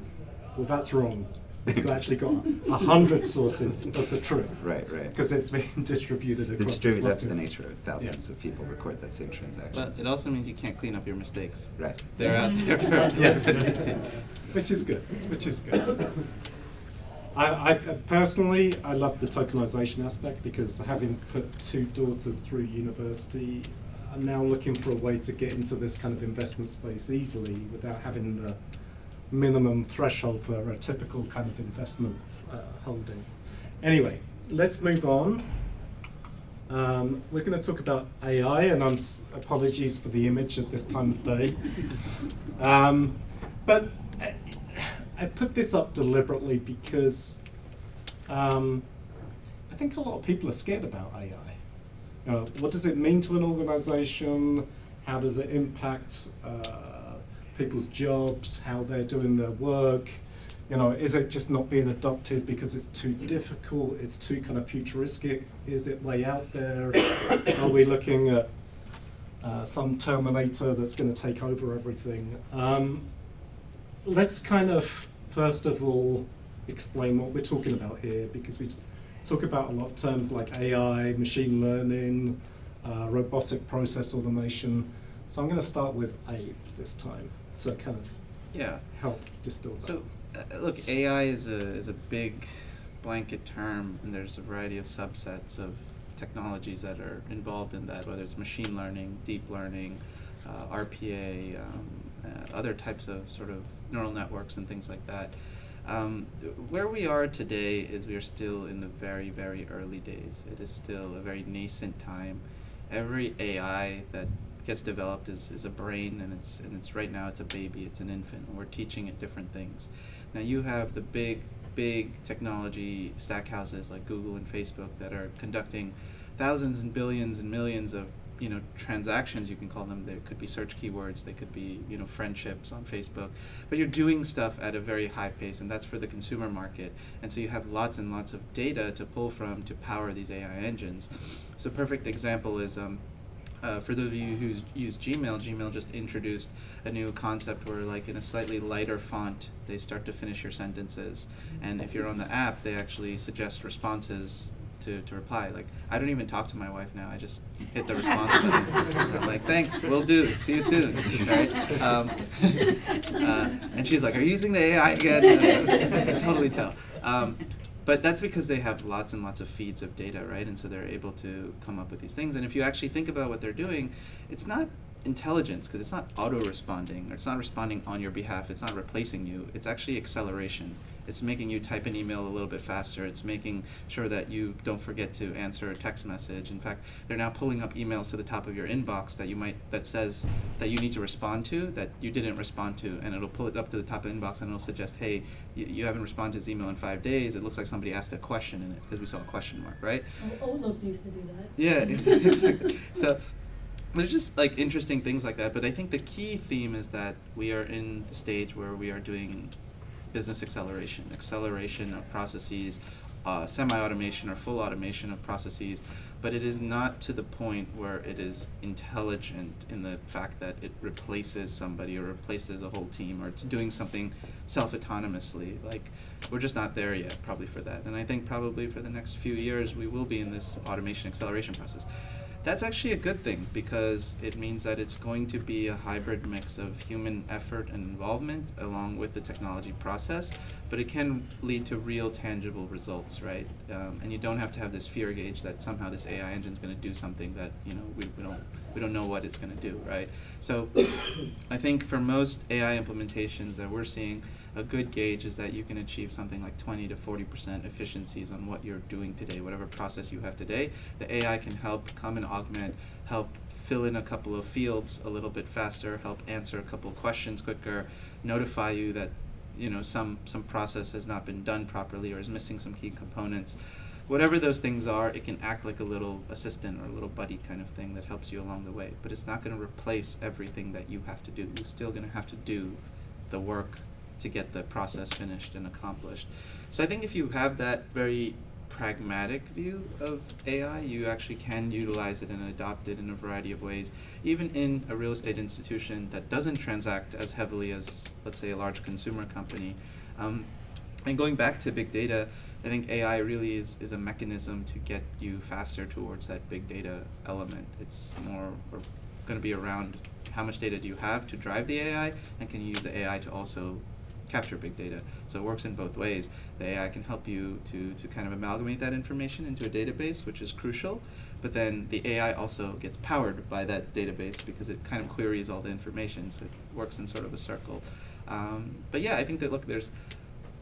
that's wrong. We've actually got 100 sources of the truth. Right. Because it's being distributed across Distributed, the that's the blockchain. nature of thousands of people record that same transaction. But it also means you can't clean up your mistakes. Right. They're out there for Yeah. evidence. Which is good. I personally, I love the tokenization aspect because having put 2 daughters through university, I'm now looking for a way to get into this kind of investment space easily without having the minimum threshold for a typical kind of investment holding. Anyway, let's move on. We're going to talk about AI, and apologies for the image at this time of day. But I put this up deliberately because I think a lot of people are scared about AI. What does it mean to an organization? How does it impact people's jobs, how they're doing their work? Is it just not being adopted because it's too difficult, it's too kind of futuristic? Is it way out there? Are we looking at some Terminator that's going to take over everything? Let's kind of, first of all, explain what we're talking about here, because we talk about a lot of terms like AI, machine learning, robotic process automation. So I'm going to start with Abe this time to kind of help distill that. So, look, AI is a big blanket term, and there's a variety of subsets of technologies that are involved in that, whether it's machine learning, deep learning, RPA, other types of sort of neural networks and things like that. Where we are today is we are still in the very, very early days. It is still a very nascent time. Every AI that gets developed is a brain, and it's right now it's a baby, it's an infant, and we're teaching it different things. Now you have the big technology stack houses like Google and Facebook that are conducting thousands and billions and millions of transactions, you can call them. There could be search keywords, they could be, friendships on Facebook, but you're doing stuff at a very high pace, and that's for the consumer market. And so you have lots and lots of data to pull from to power these AI engines. So a perfect example is, for those of you who use Gmail just introduced a new concept where, like, in a slightly lighter font, they start to finish your sentences. And if you're on the app, they actually suggest responses to reply. Like, I don't even talk to my wife now. I just hit the response button. I'm like, thanks, will do. See you soon. Right? And she's like, are you using the AI again? I can totally tell. But that's because they have lots and lots of feeds of data, right? And so they're able to come up with these things. And if you actually think about what they're doing, it's not intelligence, because it's not auto-responding, or it's not responding on your behalf. It's not replacing you. It's actually acceleration. It's making you type an email a little bit faster. It's making sure that you don't forget to answer a text message. In fact, they're now pulling up emails to the top of your inbox that says that you need to respond to, that you didn't respond to, and it'll pull it up to the top of the inbox, and it'll suggest, hey, you haven't responded to this email in 5 days. It looks like somebody asked a question in it, because we saw a question mark, right? Outlook needs to do that. Yeah, exactly. So there's just like interesting things like that. But I think the key theme is that we are in the stage where we are doing business acceleration of processes, semi-automation or full automation of processes, but it is not to the point where it is intelligent in the fact that it replaces somebody or replaces a whole team, or it's doing something self-autonomously. Like, we're just not there yet, probably, for that. And I think probably for the next few years we will be in this automation acceleration process. That's actually a good thing, because it means that it's going to be a hybrid mix of human effort and involvement along with the technology process, but it can lead to real tangible results, right? And you don't have to have this fear gauge that somehow this AI engine is going to do something that we don't know what it's going to do, right? So I think for most AI implementations that we're seeing, a good gauge is that you can achieve something like 20 to 40% efficiencies on what you're doing today, whatever process you have today. The AI can help come and augment, help fill in a couple of fields a little bit faster, help answer a couple of questions quicker, notify you that some process has not been done properly or is missing some key components. Whatever those things are, it can act like a little assistant or a little buddy kind of thing that helps you along the way. But it's not going to replace everything that you have to do. You're still going to have to do the work to get the process finished and accomplished. So I think if you have that very pragmatic view of AI, you actually can utilize it and adopt it in a variety of ways, even in a real estate institution that doesn't transact as heavily as, let's say, a large consumer company. And going back to big data, I think AI really is a mechanism to get you faster towards that big data element. It's more going to be around how much data do you have to drive the AI, and can you use the AI to also capture big data. So it works in both ways. The AI can help you to kind of amalgamate that information into a database, which is crucial, but then the AI also gets powered by that database because it kind of queries all the information, so it works in sort of a circle. But yeah, I think that, look, there's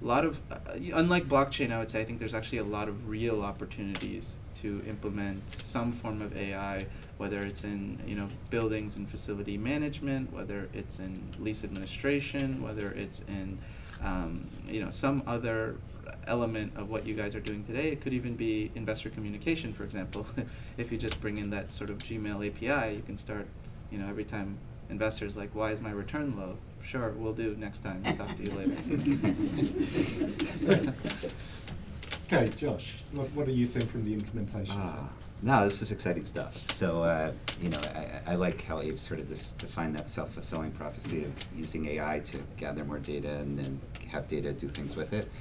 a lot of, unlike blockchain, I would say, I think there's actually a lot of real opportunities to implement some form of AI, whether it's in buildings and facility management, whether it's in lease administration, whether it's in some other element of what you guys are doing today. It could even be investor communication, for example. If you just bring in that sort of Gmail API, you can start, every time investors like, why is my return low? Sure, we'll do next time. Talk to you later. Okay, Josh, what are you seeing from the implementation side? No, this is exciting stuff. So, I like how Abe sort of defined that self-fulfilling prophecy of using AI to gather more data and then have data do things with it.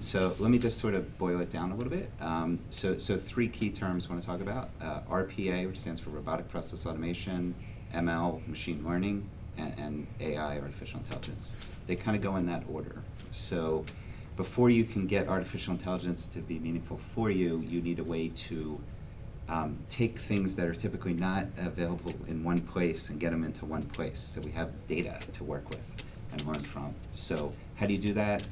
So let me just sort of boil it down a little bit. So 3 key terms I want to talk about. RPA, which stands for Robotic Process Automation, ML, Machine Learning, and AI, Artificial Intelligence. They kind of go in that order. So before you can get artificial intelligence to be meaningful for you, you need a way to take things that are typically not available in one place and get them into one place. So we have data to work with and learn from. So how do you do that?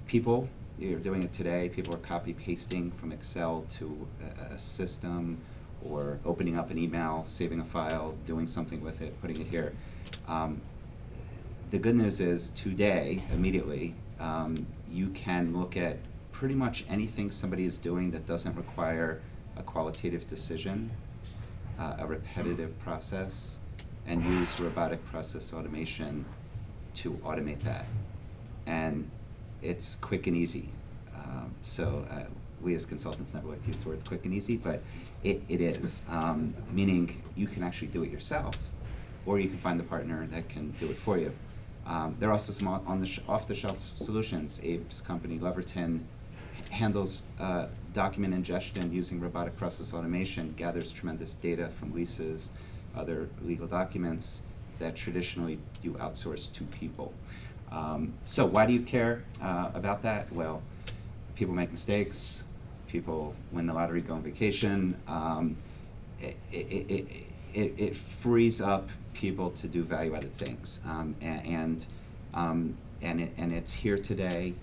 People, you're doing it today. People are copy-pasting from Excel to a system, or opening up an email, saving a file, doing something with it, putting it here. The good news is today, immediately, you can look at pretty much anything somebody is doing that doesn't require a qualitative decision a repetitive process and use robotic process automation to automate that. And it's quick and easy. So we as consultants never like to use the word quick and easy, but it is, meaning you can actually do it yourself, or you can find the partner that can do it for you. There are also some off-the-shelf solutions. Abe's company, Leverton, handles document ingestion using robotic process automation, gathers tremendous data from leases, other legal documents that traditionally you outsource to people. So why do you care about that? Well, people make mistakes, people win the lottery, go on vacation. It frees up people to do value-added things, and it's here today,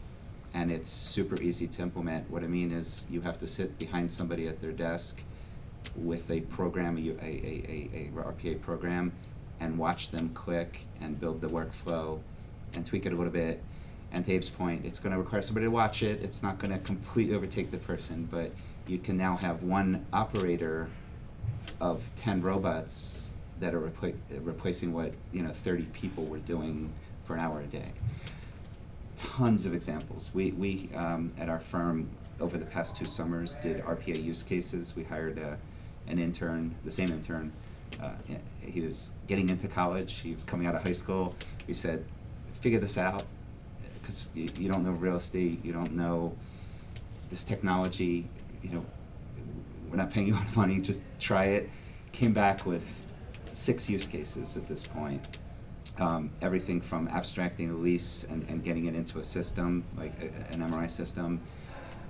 and it's super easy to implement. What I mean is, you have to sit behind somebody at their desk with a program, a RPA program, and watch them click and build the workflow and tweak it a little bit. And to Abe's point, it's going to require somebody to watch it. It's not going to completely overtake the person, but you can now have one operator of 10 robots that are replacing what 30 people were doing for an hour a day. Tons of examples. We at our firm over the past 2 summers did RPA use cases. We hired an intern, the same intern. He was getting into college. He was coming out of high school. We said, figure this out, because you don't know real estate. You don't know this technology. We're not paying you a lot of money. Just try it. Came back with 6 use cases at this point. Everything from abstracting a lease and getting it into a system, like an MRI system,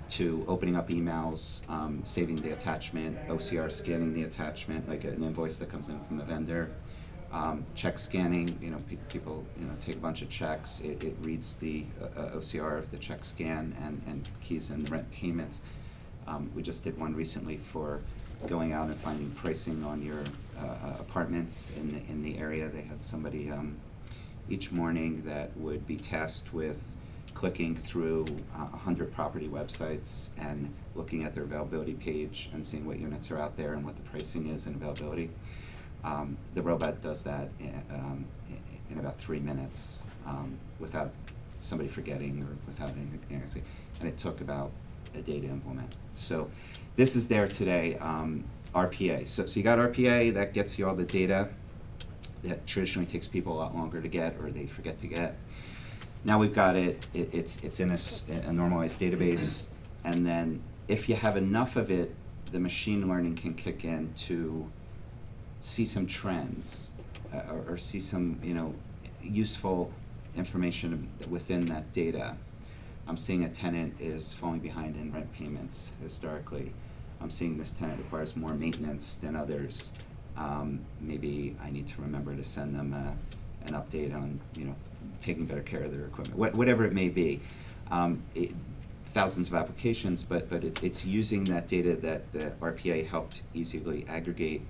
to opening up emails, saving the attachment, OCR scanning the attachment, like an invoice that comes in from a vendor, check scanning. People take a bunch of checks. It reads the OCR of the check scan and keys in the rent payments. We just did one recently for going out and finding pricing on your apartments in the area. They had somebody each morning that would be tasked with clicking through 100 property websites and looking at their availability page and seeing what units are out there and what the pricing is and availability. The robot does that in about 3 minutes without somebody forgetting or without anything. And it took about a day to implement. So this is there today, RPA. So you got RPA, that gets you all the data that traditionally takes people a lot longer to get or they forget to get. Now we've got it, it's in a normalized database, and then if you have enough of it, the machine learning can kick in to see some trends or see some useful information within that data. I'm seeing a tenant is falling behind in rent payments historically. I'm seeing this tenant requires more maintenance than others. Maybe I need to remember to send them an update on taking better care of their equipment, whatever it may be. Thousands of applications, but it's using that data that the RPA helped easily aggregate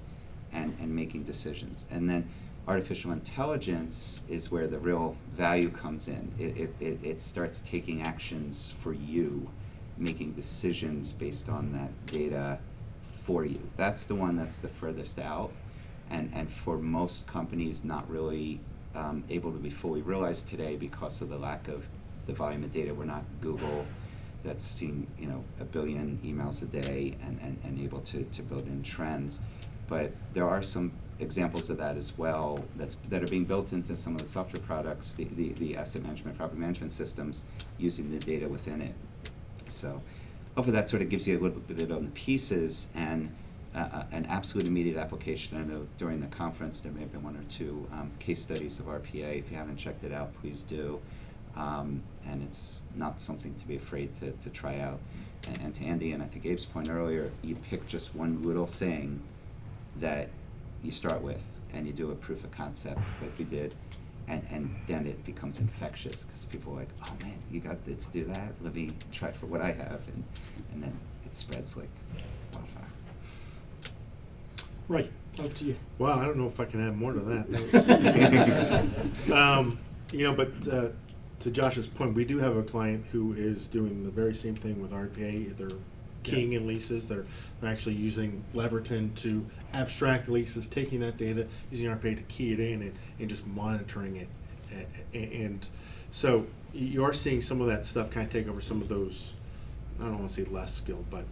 and making decisions. And then artificial intelligence is where the real value comes in. It starts taking actions for you, making decisions based on that data for you. That's the one that's the furthest out, and for most companies not really able to be fully realized today because of the lack of the volume of data. We're not Google that's seeing 1 billion emails a day and able to build in trends. But there are some examples of that as well that are being built into some of the software products, the asset management, property management systems, using the data within it. So hopefully that sort of gives you a little bit on the pieces and an absolute immediate application. I know during the conference there may have been 1 or 2 case studies of RPA. If you haven't checked it out, please do. And it's not something to be afraid to try out. And to Andy and I think Abe's point earlier, you pick just one little thing that you start with and you do a proof of concept like we did, and then it becomes infectious because people are like, oh man, you got it to do that? Let me try for what I have, and then it spreads like wildfire. Right, up to you. Well, I don't know if I can add more to that. But to Josh's point, we do have a client who is doing the very same thing with RPA. They're keying in leases. They're actually using Leverton to abstract leases, taking that data, using RPA to key it in and just monitoring it. And so you are seeing some of that stuff kind of take over some of those, I don't want to say less skilled, but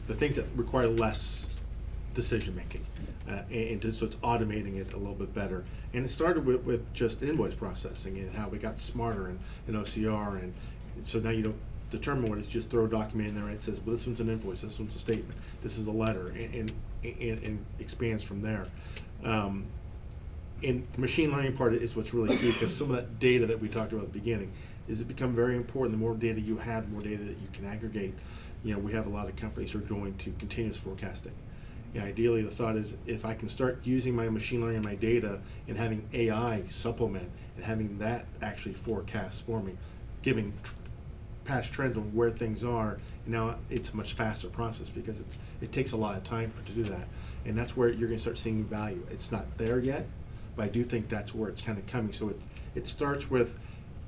the things that require less decision making. So it's automating it a little bit better. And it started with just invoice processing and how we got smarter in OCR. And so now you don't determine what it is, just throw a document in there and it says, well, this one's an invoice, this one's a statement, this is a letter, and expands from there. And the machine learning part is what's really key, because some of that data that we talked about at the beginning is it become very important. The more data you have, the more data that you can aggregate. We have a lot of companies who are going to continuous forecasting. Ideally, the thought is if I can start using my machine learning and my data and having AI supplement and having that actually forecast for me, giving past trends on where things are, now it's a much faster process because it takes a lot of time to do that. And that's where you're going to start seeing value. It's not there yet, but I do think that's where it's kind of coming. So it starts with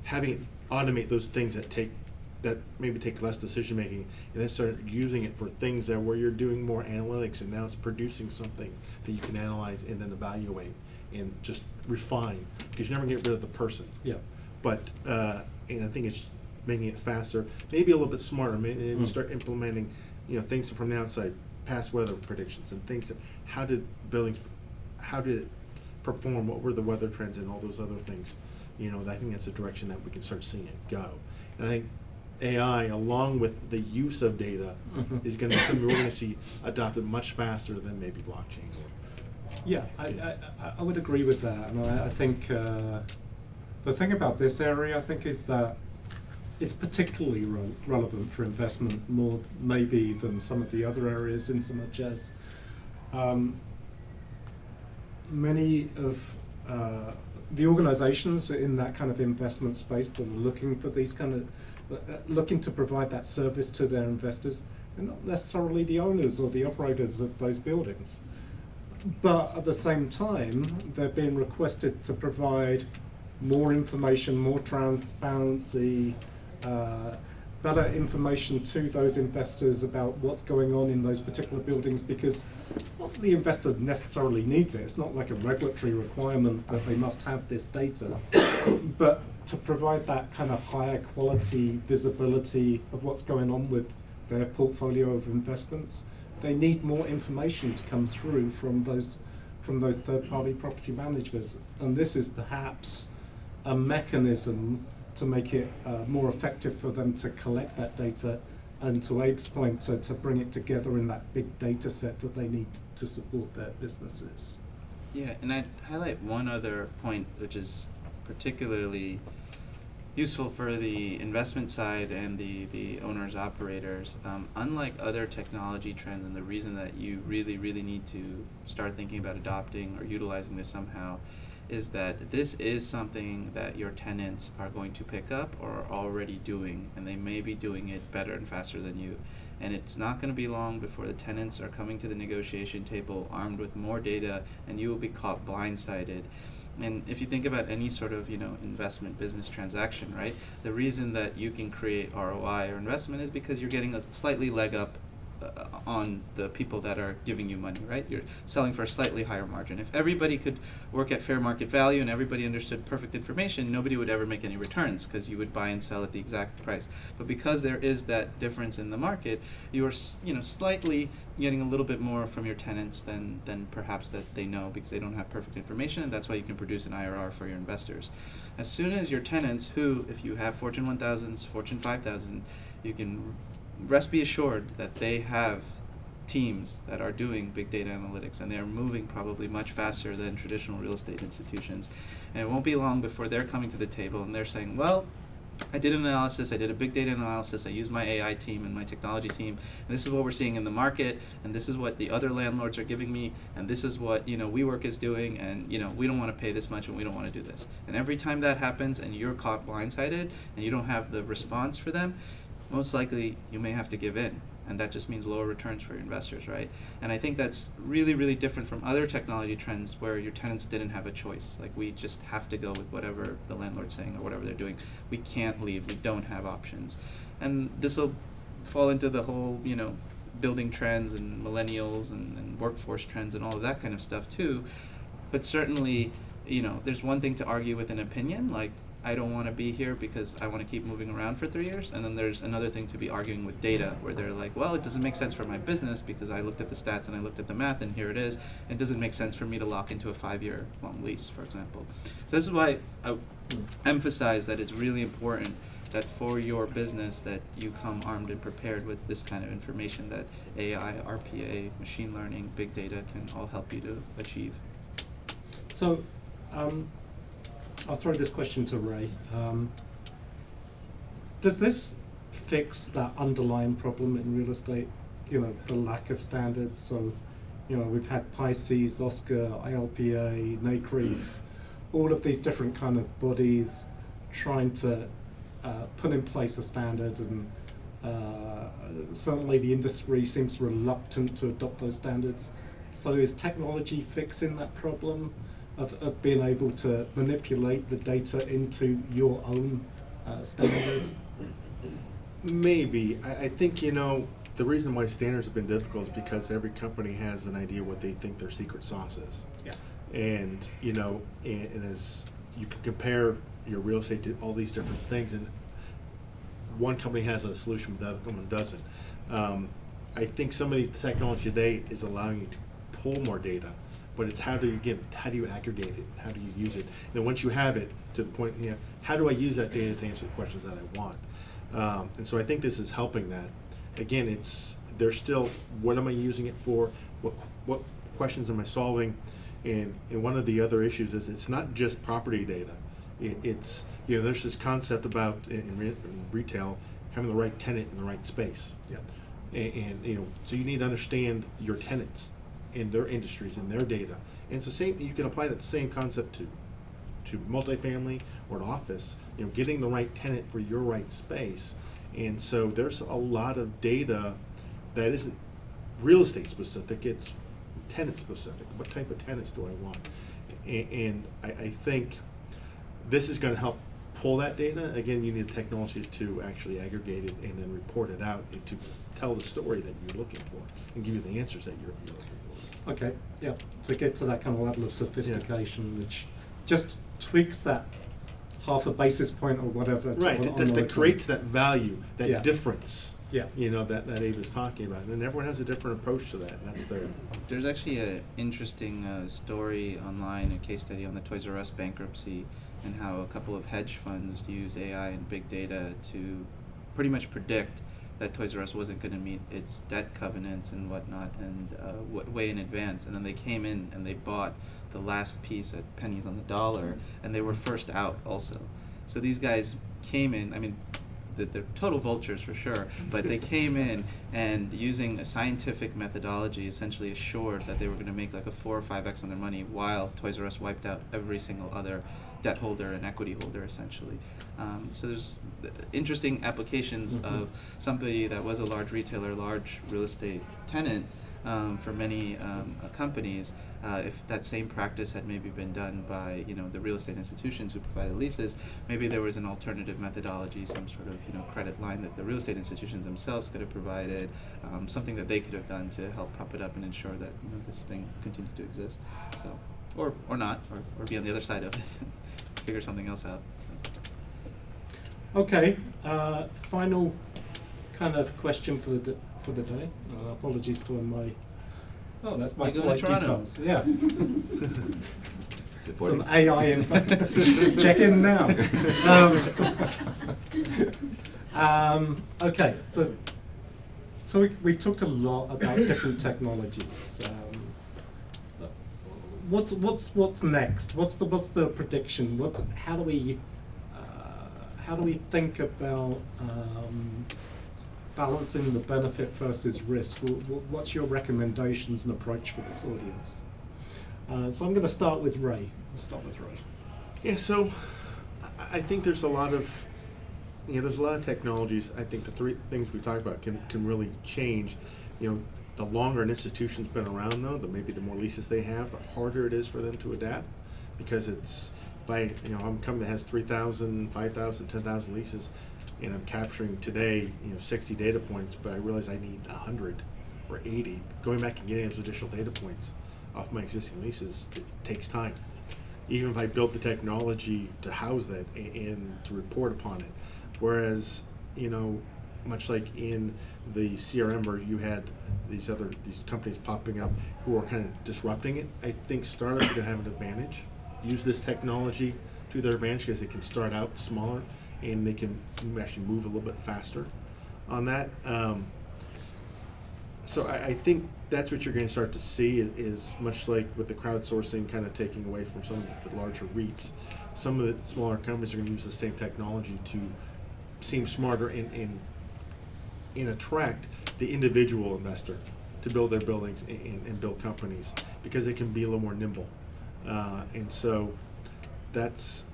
having it automate those things that maybe take less decision making, and then start using it for things that where you're doing more analytics, and now it's producing something that you can analyze and then evaluate and just refine, because you never get rid of the person. Yeah. But and I think it's making it faster, maybe a little bit smarter. Maybe we start implementing, things from the outside, past weather predictions and things that how did it perform, what were the weather trends and all those other things. I think that's the direction that we can start seeing it go. And I think AI, along with the use of data, is going to be something we're going to see adopted much faster than maybe blockchain. Yeah, I would agree with that. And I think the thing about this area, I think, is that it's particularly relevant for investment more maybe than some of the other areas, in so much as many of the organizations in that kind of investment space that are looking for these kind of looking to provide that service to their investors, they're not necessarily the owners or the operators of those buildings. But at the same time, they're being requested to provide more information, more transparency, better information to those investors about what's going on in those particular buildings, because not the investor necessarily needs it. It's not like a regulatory requirement that they must have this data, but to provide that kind of higher quality visibility of what's going on with their portfolio of investments, they need more information to come through from those third-party property managers. And this is perhaps a mechanism to make it more effective for them to collect that data, and to Abe's point, to bring it together in that big data set that they need to support their businesses. Yeah, and I'd highlight one other point, which is particularly useful for the investment side and the owners, operators. Unlike other technology trends, and the reason that you really, really need to start thinking about adopting or utilizing this somehow, is that this is something that your tenants are going to pick up or are already doing, and they may be doing it better and faster than you. And it's not going to be long before the tenants are coming to the negotiation table armed with more data, and you will be caught blindsided. And if you think about any sort of, investment business transaction, right, the reason that you can create ROI or investment is because you're getting a slightly leg up on the people that are giving you money, right? You're selling for a slightly higher margin. If everybody could work at fair market value and everybody understood perfect information, nobody would ever make any returns, because you would buy and sell at the exact price. But because there is that difference in the market, you are, slightly getting a little bit more from your tenants than perhaps that they know, because they don't have perfect information, and that's why you can produce an IRR for your investors. As soon as your tenants, who, if you have Fortune 1000s, Fortune 5000, you can rest be assured that they have teams that are doing big data analytics, and they are moving probably much faster than traditional real estate institutions. And it won't be long before they're coming to the table and they're saying, well, I did an analysis, I did a big data analysis, I used my AI team and my technology team, and this is what we're seeing in the market, and this is what the other landlords are giving me, and this is what, WeWork is doing, and, we don't want to pay this much and we don't want to do this. And every time that happens and you're caught blindsided and you don't have the response for them, most likely you may have to give in, and that just means lower returns for your investors, right? And I think that's really, really different from other technology trends where your tenants didn't have a choice. Like, we just have to go with whatever the landlord's saying or whatever they're doing. We can't leave, we don't have options. And this will fall into the whole, building trends and millennials and workforce trends and all of that kind of stuff too. But certainly, there's one thing to argue with an opinion, like, I don't want to be here because I want to keep moving around for 3 years. And then there's another thing to be arguing with data, where they're like, well, it doesn't make sense for my business because I looked at the stats and I looked at the math and here it is. It doesn't make sense for me to lock into a 5-year long lease, for example. So this is why I emphasize that it's really important that for your business that you come armed and prepared with this kind of information that AI, RPA, machine learning, big data can all help you to achieve. So, I'll throw this question to Ray. Does this fix that underlying problem in real estate? The lack of standards. So, we've had Pisces, Oscar, ILPA, NACREIF, all of these different kind of bodies trying to put in place a standard, and certainly the industry seems reluctant to adopt those standards. So is technology fixing that problem of being able to manipulate the data into your own standard? Maybe. I think, the reason why standards have been difficult is because every company has an idea what they think their secret sauce is. Yeah. And, and as you can compare your real estate to all these different things, and one company has a solution, but the other one doesn't. I think some of these technology today is allowing you to pull more data, but it's how do you aggregate it? How do you use it? And once you have it, to the point, how do I use that data to answer the questions that I want? And so I think this is helping that. Again, there's still, what am I using it for? What questions am I solving? And one of the other issues is it's not just property data. It's there's this concept about in retail having the right tenant in the right space. Yeah. And so you need to understand your tenants in their industries and their data. And it's the same. You can apply that same concept to multifamily or an office. Getting the right tenant for your right space. And so there's a lot of data that isn't real estate specific. It's tenant specific. What type of tenants do I want? And I think this is going to help pull that data. Again, you need technologies to actually aggregate it and then report it out and to tell the story that you're looking for and give you the answers that you're looking for. Okay, yeah. To get to that kind of level of sophistication, which just tweaks that half a basis point or whatever. Right, that creates that value, that Yeah. difference. Yeah. That Abe was talking about. And everyone has a different approach to that. And that's their. There's actually an interesting story online, a case study on the Toys R Us bankruptcy, and how a couple of hedge funds used AI and big data to pretty much predict that Toys R Us wasn't going to meet its debt covenants and whatnot, and way in advance. And then they came in and they bought the last piece at pennies on the dollar, and they were first out also. So these guys came in, I mean, they're total vultures for sure, but they came in and using a scientific methodology essentially assured that they were going to make like a 4 or 5x on their money, while Toys R Us wiped out every single other debt holder and equity holder essentially. So there's interesting applications of somebody that was a large retailer, large real estate tenant for many companies. If that same practice had maybe been done by the real estate institutions who provided leases, maybe there was an alternative methodology, some sort of credit line that the real estate institutions themselves could have provided, something that they could have done to help prop it up and ensure that this thing continued to exist. So, or not, or be on the other side of it, figure something else out. So. Okay, final kind of question for the day. Apologies for my. Oh, that's my You go to flight Toronto. details. Yeah. It's important. Some AI info. Check in now. Okay, so we've talked a lot about different technologies. What's next? What's the prediction? How do we think about balancing the benefit versus risk? What's your recommendations and approach for this audience? So I'm going to start with Ray. Yeah, so I think there's a lot of technologies. I think the three things we talked about can really change. The longer an institution's been around, though, maybe the more leases they have, the harder it is for them to adapt, because it's, if I'm a company that has 3,000, 5,000, 10,000 leases, and I'm capturing today, 60 data points, but I realize I need 100. or 80, going back and getting those additional data points off my existing leases, it takes time. Even if I built the technology to house that and to report upon it. Whereas, much like in the CRM where you had these companies popping up who are kind of disrupting it, I think startups are going to have an advantage. Use this technology to their advantage because they can start out smaller and they can actually move a little bit faster on that. So I think that's what you're going to start to see is much like with the crowdsourcing kind of taking away from some of the larger REITs. Some of the smaller companies are going to use the same technology to seem smarter and attract the individual investor to build their buildings and build companies because they can be a little more nimble. And so that's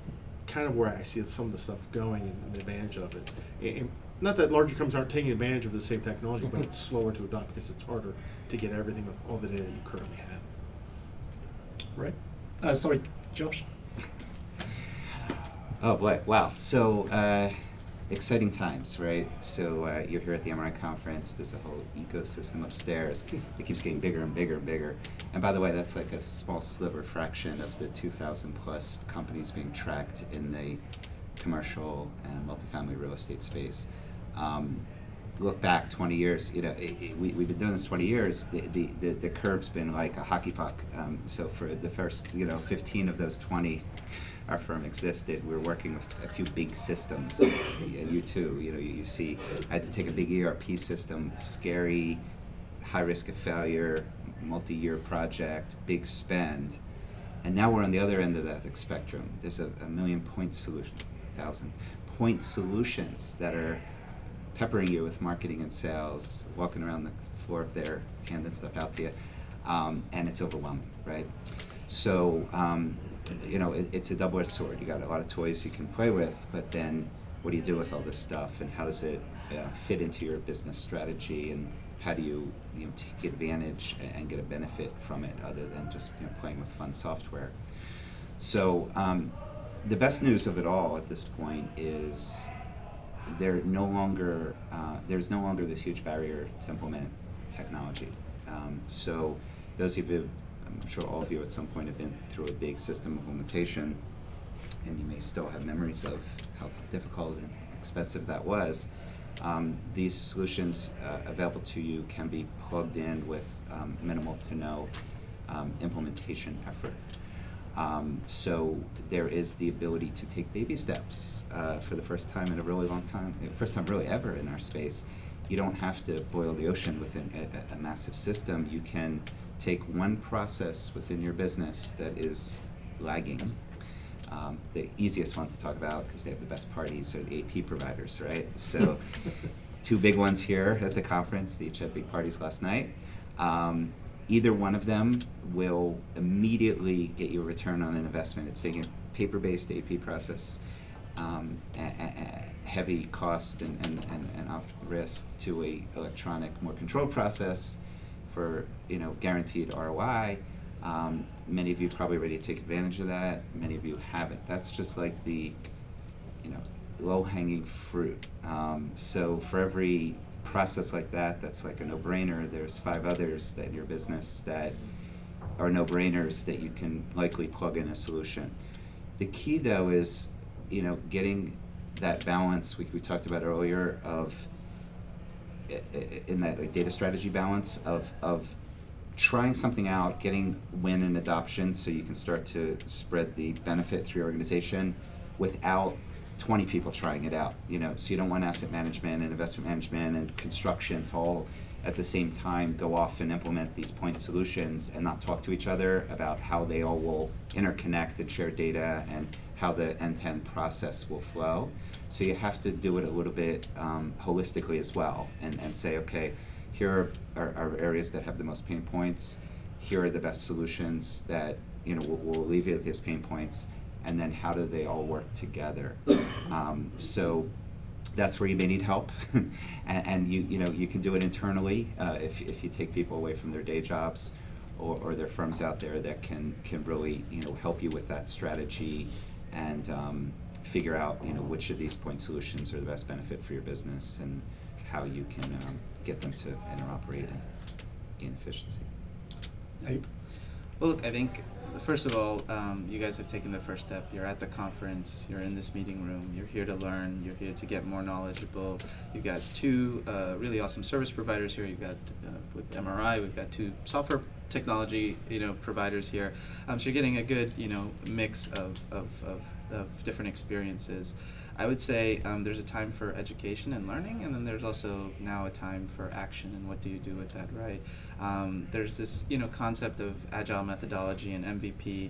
kind of where I see some of the stuff going and the advantage of it. And not that larger companies aren't taking advantage of the same technology, but it's slower to adopt because it's harder to get everything of all the data that you currently have. Right. Sorry, Josh. Oh boy, wow. So exciting times, right? So you're here at the MRI conference. There's a whole ecosystem upstairs. It keeps getting bigger and bigger and bigger. And by the way, that's like a small sliver fraction of the 2,000 plus companies being tracked in the commercial and multifamily real estate space. Look back 20 years, we've been doing this 20 years, the curve's been like a hockey puck. So for the first, 15 of those 20, our firm existed. We were working with a few big systems, and you too, you see, I had to take a big ERP system, scary, high risk of failure, multi-year project, big spend, and now we're on the other end of that spectrum. There's a million point solution, 1,000 point solutions that are peppering you with marketing and sales, walking around the floor up there, handing stuff out to you, and it's overwhelming, right? So, it's a double-edged sword. You got a lot of toys you can play with, but then what do you do with all this stuff, and how does it fit into your business strategy, and how do you, take advantage and get a benefit from it other than just playing with fun software? So, the best news of it all at this point is there's no longer this huge barrier to implement technology. So those of you, I'm sure all of you at some point have been through a big system implementation, and you may still have memories of how difficult and expensive that was. These solutions available to you can be plugged in with minimal to no implementation effort. So there is the ability to take baby steps for the first time in a really long time, first time really ever in our space. You don't have to boil the ocean within a massive system. You can take one process within your business that is lagging. The easiest one to talk about, because they have the best parties, are the AP providers, right? So two big ones here at the conference. They each had big parties last night. Either one of them will immediately get you a return on an investment. It's taking a paper-based AP process, heavy cost and risk, to a electronic, more controlled process for guaranteed ROI. Many of you probably already take advantage of that. Many of you haven't. That's just like the low-hanging fruit. So for every process like that, that's like a no-brainer, there's 5 others that in your business that are no-brainers that you can likely plug in a solution. The key though is, getting that balance we talked about earlier of in that like data strategy balance of trying something out, getting win and adoption so you can start to spread the benefit through your organization without 20 people trying it out, so you don't want asset management and investment management and construction to all at the same time go off and implement these point solutions and not talk to each other about how they all will interconnect and share data and how the end-to-end process will flow. So you have to do it a little bit holistically as well and say, okay, here are areas that have the most pain points, here are the best solutions that will alleviate these pain points, and then how do they all work together? So that's where you may need help, and you can do it internally if you take people away from their day jobs, or there are firms out there that can really help you with that strategy and figure out which of these point solutions are the best benefit for your business and how you can get them to interoperate and gain efficiency? Abe? Well, look, I think, first of all, you guys have taken the first step. You're at the conference, you're in this meeting room, you're here to learn, you're here to get more knowledgeable. You've got two really awesome service providers here. You've got, with MRI, we've got two software technology, providers here. So you're getting a good, mix of different experiences. I would say there's a time for education and learning, and then there's also now a time for action, and what do you do with that, right? There's this, concept of agile methodology and MVP,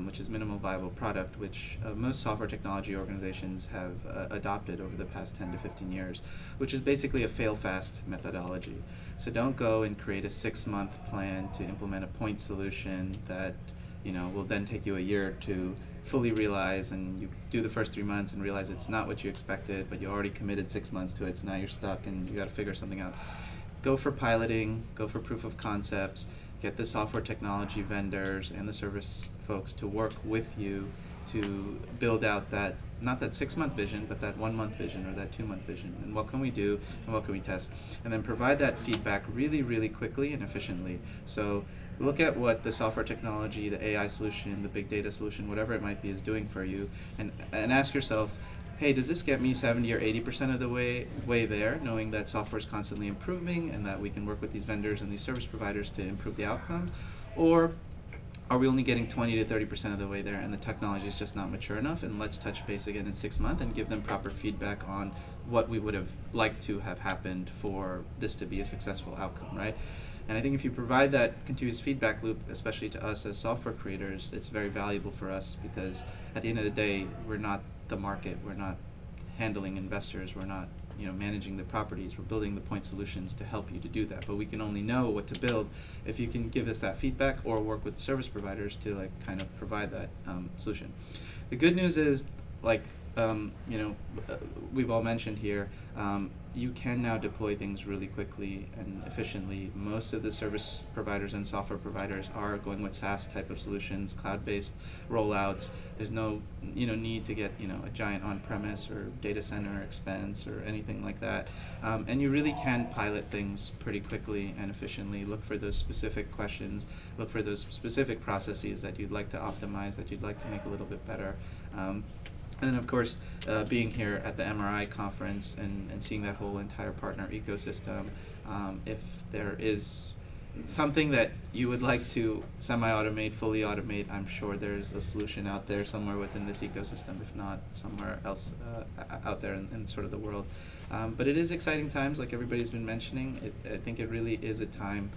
which is minimal viable product, which most software technology organizations have adopted over the past 10 to 15 years, which is basically a fail-fast methodology. So don't go and create a 6-month plan to implement a point solution that will then take you a year to fully realize, and you do the first 3 months and realize it's not what you expected, but you already committed 6 months to it, so now you're stuck and you got to figure something out. Go for piloting, go for proof of concepts, get the software technology vendors and the service folks to work with you to build out that, not that 6-month vision, but that 1-month vision or that 2-month vision. And what can we do and what can we test? And then provide that feedback really, really quickly and efficiently. So look at what the software technology, the AI solution, the big data solution, whatever it might be, is doing for you, and ask yourself, hey, does this get me 70 or 80% of the way there, knowing that software is constantly improving and that we can work with these vendors and these service providers to improve the outcomes? Or are we only getting 20 to 30% of the way there and the technology is just not mature enough, and let's touch base again in 6 months and give them proper feedback on what we would have liked to have happened for this to be a successful outcome, right? And I think if you provide that continuous feedback loop, especially to us as software creators, it's very valuable for us, because at the end of the day, we're not the market, we're not handling investors, we're not managing the properties, we're building the point solutions to help you to do that. But we can only know what to build if you can give us that feedback or work with the service providers to kind of provide that solution. The good news is, we've all mentioned here, you can now deploy things really quickly and efficiently. Most of the service providers and software providers are going with SaaS type of solutions, cloud-based rollouts. There's no need to get a giant on-premise or data center expense or anything like that. And you really can pilot things pretty quickly and efficiently. Look for those specific questions, look for those specific processes that you'd like to optimize, that you'd like to make a little bit better. And then, of course, being here at the MRI conference and seeing that whole entire partner ecosystem, if there is something that you would like to semi-automate, fully automate, I'm sure there's a solution out there somewhere within this ecosystem, if not somewhere else out there in sort of the world. But it is exciting times, like everybody's been mentioning. I think it really is a time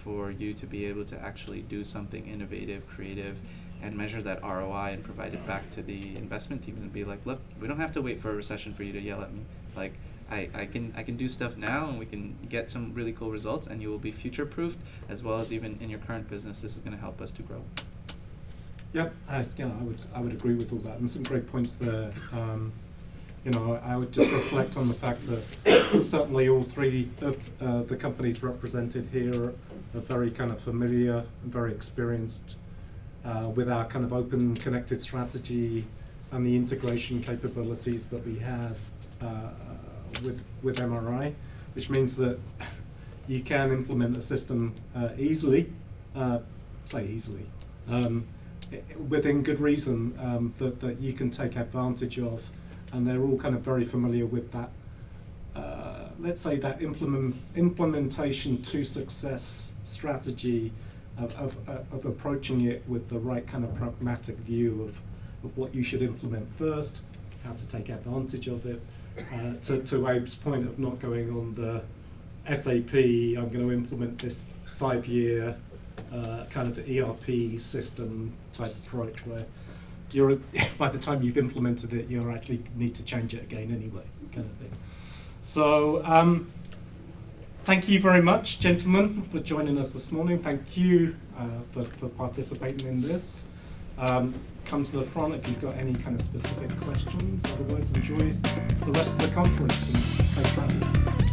for you to be able to actually do something innovative, creative, and measure that ROI and provide it back to the investment teams and be like, look, we don't have to wait for a recession for you to yell at me. Like, I can do stuff now, and we can get some really cool results, and you will be future-proofed, as well as even in your current business. This is going to help us to grow. Yep, I would agree with all that, and some great points there. I would just reflect on the fact that certainly all three of the companies represented here are very kind of familiar and very experienced with our kind of open connected strategy and the integration capabilities that we have with MRI, which means that you can implement a system easily, within good reason, that you can take advantage of, and they're all kind of very familiar with that, let's say that implementation to success strategy of approaching it with the right kind of pragmatic view of what you should implement first, how to take advantage of it, to Abe's point of not going on the SAP, I'm going to implement this 5-year kind of ERP system type approach where you're by the time you've implemented it, you actually need to change it again anyway, kind of thing. So thank you very much, gentlemen, for joining us this morning. Thank you for participating in this. Come to the front if you've got any kind of specific questions. Otherwise, enjoy the rest of the conference and safe travels.